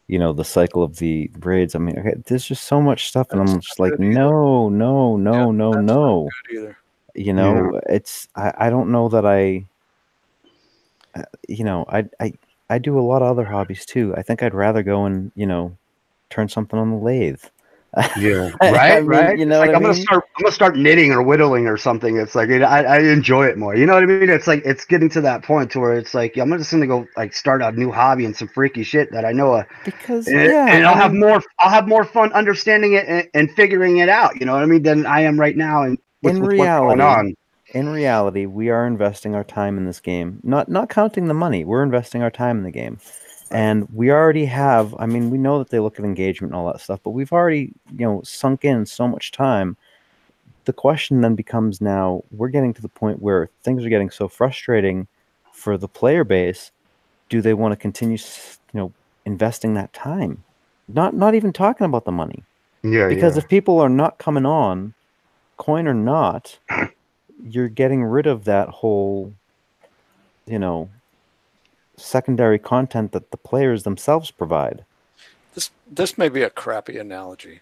Speaker 3: the cycle of the raids. I mean, okay, there's just so much stuff, and I'm just like, no.
Speaker 2: Either.
Speaker 3: It's I don't know that I do a lot of other hobbies too. I think I'd rather go and turn something on the lathe.
Speaker 4: Yeah, right,
Speaker 3: I mean,
Speaker 4: right.
Speaker 3: you know
Speaker 4: like
Speaker 3: what I
Speaker 4: I'm
Speaker 3: mean?
Speaker 4: gonna start knitting or whittling or something. It's like I enjoy it more. You know what I mean? It's like it's getting to that point to where it's like I'm just gonna go like start a new hobby and some freaky shit that I know.
Speaker 3: Because
Speaker 4: and I'll have more fun understanding it and figuring it out. You know what I mean? Than I am right now. And with what's going on.
Speaker 3: In reality, we are investing our time in this game. Not counting the money. We're investing our time in the game. And we already have, I mean, we know that they look at engagement and all that stuff, but we've already, sunk in so much time. The question then becomes now, we're getting to the point where things are getting so frustrating for the player base. Do they want to continue, investing that time? Not even talking about the money.
Speaker 4: Yeah.
Speaker 3: Because if people are not coming on, coin or not, you're getting rid of that whole, secondary content that the players themselves provide.
Speaker 2: This may be a crappy analogy,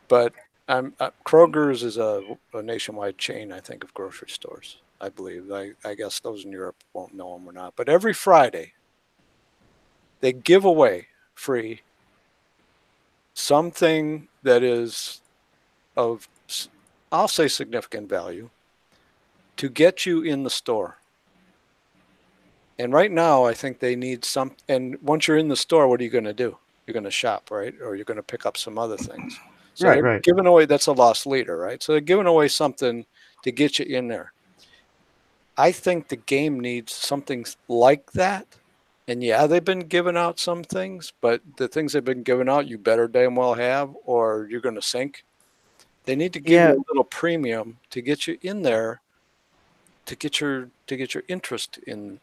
Speaker 2: but Kroger's is a nationwide chain, I think, of grocery stores. I believe. I guess those in Europe won't know them or not. But every Friday, they give away free something that is of, I'll say, significant value to get you in the store. And right now, I think they need some. And once you're in the store, what are you going to do? You're going to shop, right? Or you're going to pick up some other things. So they're giving away. That's a lost leader, right? So they're giving away something to get you in there. I think the game needs something like that. And yeah, they've been giving out some things, but the things they've been giving out, you better damn well have, or you're going to sink. They need to give you a little premium to get you in there, to get your interest in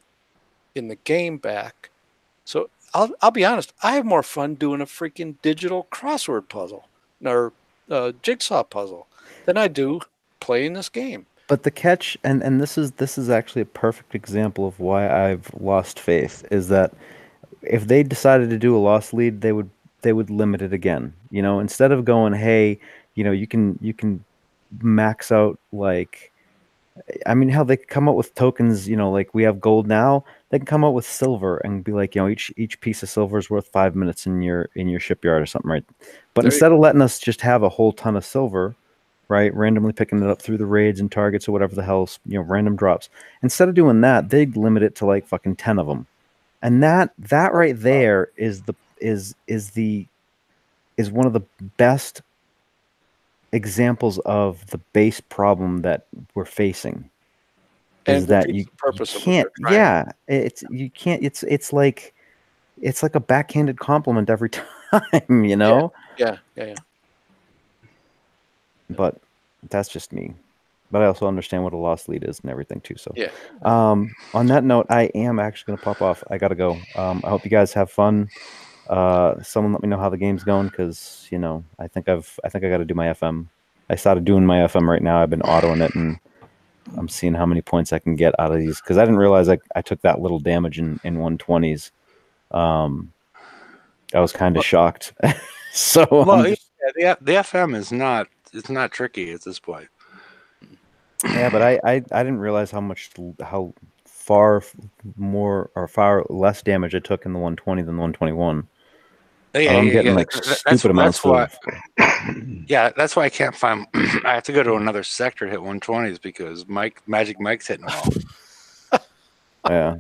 Speaker 2: the game back. So I'll be honest, I have more fun doing a freaking digital crossword puzzle or jigsaw puzzle than I do playing this game.
Speaker 3: But the catch, and this is actually a perfect example of why I've lost faith, is that if they decided to do a lost lead, they would limit it again. Instead of going, hey, you can max out, like, I mean, how they come up with tokens, like we have gold now, they can come up with silver and be like, each piece of silver is worth 5 minutes in your shipyard or something, right? But instead of letting us just have a whole ton of silver, right, randomly picking it up through the raids and targets or whatever the hell's, random drops, instead of doing that, they'd limit it to like fucking 10 of them. And that right there is one of the best examples of the base problem that we're facing, is that you can't. Yeah, it's like a backhanded compliment every time,
Speaker 2: Yeah.
Speaker 3: But that's just me. But I also understand what a lost lead is and everything too. So
Speaker 2: yeah.
Speaker 3: On that note, I am actually gonna pop off. I gotta go. I hope you guys have fun. Someone let me know how the game's going, because I think I got to do my FM. I started doing my FM right now. I've been autoing it, and I'm seeing how many points I can get out of these, because I didn't realize I took that little damage in 120s. I was kind of shocked. So
Speaker 1: the FM is not tricky at this point.
Speaker 3: Yeah, but I didn't realize how far more or far less damage I took in the 120 than the 121.
Speaker 1: Yeah,
Speaker 3: I'm getting
Speaker 1: yeah.
Speaker 3: like stupid amounts
Speaker 1: That's why.
Speaker 3: of.
Speaker 1: Yeah, that's why I can't find. I have to go to another sector to hit 120s because Magic Mike's hitting them all.
Speaker 3: Yeah,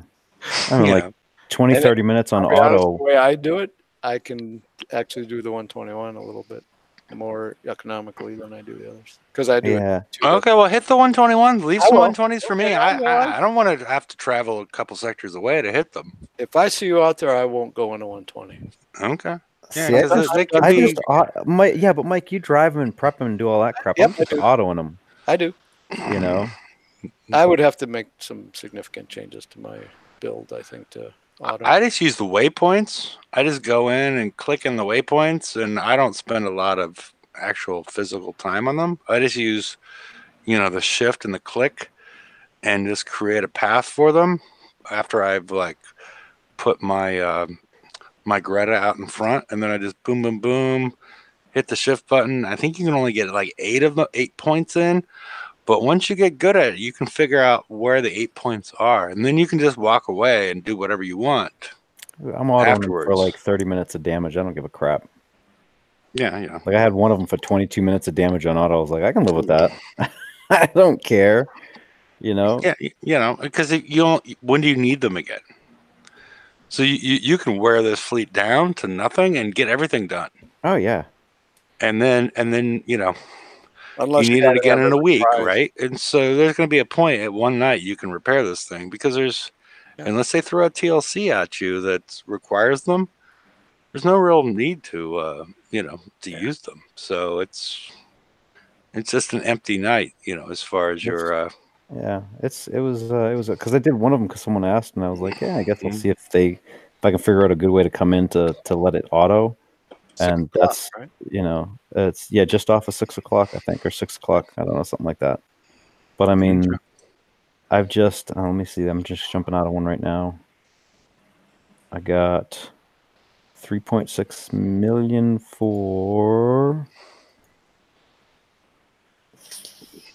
Speaker 3: I don't know,
Speaker 1: You
Speaker 3: like
Speaker 1: know.
Speaker 3: 20, 30 minutes on
Speaker 2: I'll be honest,
Speaker 3: auto.
Speaker 2: the way I do it, I can actually do the 121 a little bit more economically than I do the others because I do
Speaker 3: Yeah.
Speaker 2: it. Too
Speaker 1: Okay, well, hit the 121s. Leave
Speaker 2: I
Speaker 1: some
Speaker 2: will.
Speaker 1: 120s for
Speaker 2: Okay,
Speaker 1: me.
Speaker 2: I'll go.
Speaker 1: I don't want to have to travel a couple sectors away to hit them.
Speaker 2: If I see you out there, I won't go into 120.
Speaker 1: Okay. Yeah,
Speaker 3: See,
Speaker 1: because they could be.
Speaker 3: Mike, yeah, but Mike, you drive them and prep them and do all that crap.
Speaker 2: Yep,
Speaker 3: I'm just
Speaker 2: I do.
Speaker 3: autoing them.
Speaker 2: I do.
Speaker 3: You know.
Speaker 2: I would have to make some significant changes to my build, I think, to auto.
Speaker 1: I just use the waypoints. I just go in and click in the waypoints, and I don't spend a lot of actual physical time on them. I just use, the shift and the click, and just create a path for them after I've like put my my Greta out in front, and then I just boom, boom, boom, hit the shift button. I think you can only get like 8 points in. But once you get good at it, you can figure out where the 8 points are, and then you can just walk away and do whatever you want.
Speaker 3: I'm autoing them for
Speaker 1: Afterwards.
Speaker 3: like 30 minutes of damage. I don't give a crap.
Speaker 1: Yeah, yeah.
Speaker 3: Like I had one of them for 22 minutes of damage on auto. I was like, I can live with that. I don't care. You know?
Speaker 1: Yeah, because you don't. When do you need them again? So you can wear this fleet down to nothing and get everything done,
Speaker 3: Oh yeah.
Speaker 1: and then
Speaker 2: Unless
Speaker 1: you need
Speaker 2: gotta
Speaker 1: it again
Speaker 2: have
Speaker 1: in a week,
Speaker 2: prize.
Speaker 1: right? And so there's going to be a point at one night you can repair this thing because unless they throw a TLC at you that requires them, there's no real need to use them. So it's just an empty night, as far as your.
Speaker 3: Yeah, it was because I did one of them because someone asked, and I was like, yeah, I guess I'll see if I can figure out a good way to come in to let it auto, and that's
Speaker 2: right?
Speaker 3: it's just off of 6 o'clock I think, or 6 o'clock, I don't know, something like that. But I mean, I've just let me see, I'm just jumping out of one right now. I got 3.6 million for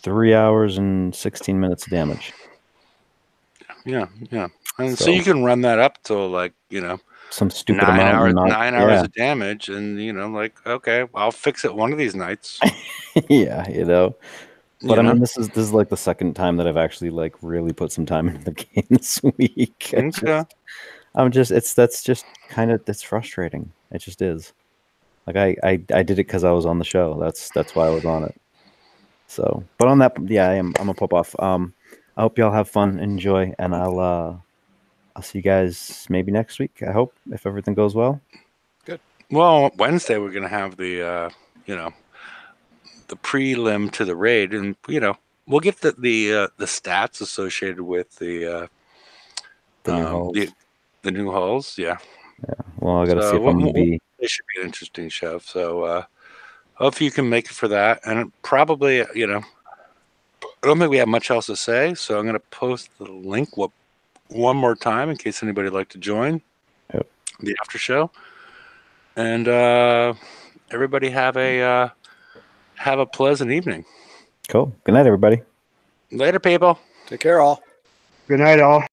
Speaker 3: 3 hours and 16 minutes of damage.
Speaker 1: Yeah. And so you can run that up to like,
Speaker 3: some stupid
Speaker 1: 9
Speaker 3: amount.
Speaker 1: hours, 9 hours of damage, and like, okay, I'll fix it one of these nights.
Speaker 3: Yeah, But I mean, this is like the second time that I've actually like really put some time into the game this week. That's frustrating. It just is. Like I did it because I was on the show. That's why I was on it. So, but on that, yeah, I'm a pop off. I hope y'all have fun, enjoy, and I'll see you guys maybe next week. I hope, if everything goes well.
Speaker 2: Good.
Speaker 1: Well, Wednesday we're gonna have the the prelim to the raid, and we'll get the stats associated with the
Speaker 3: new hulls.
Speaker 1: The new hulls. Yeah.
Speaker 3: Well, I got to see if I'm gonna be.
Speaker 1: It should be an interesting show. So hope you can make it for that, and probably I don't think we have much else to say, so I'm gonna post the link one more time in case anybody would like to join the after show. And everybody have a pleasant evening.
Speaker 3: Cool. Good night, everybody.
Speaker 1: Later, people.
Speaker 2: Take care, all.
Speaker 4: Good night, all.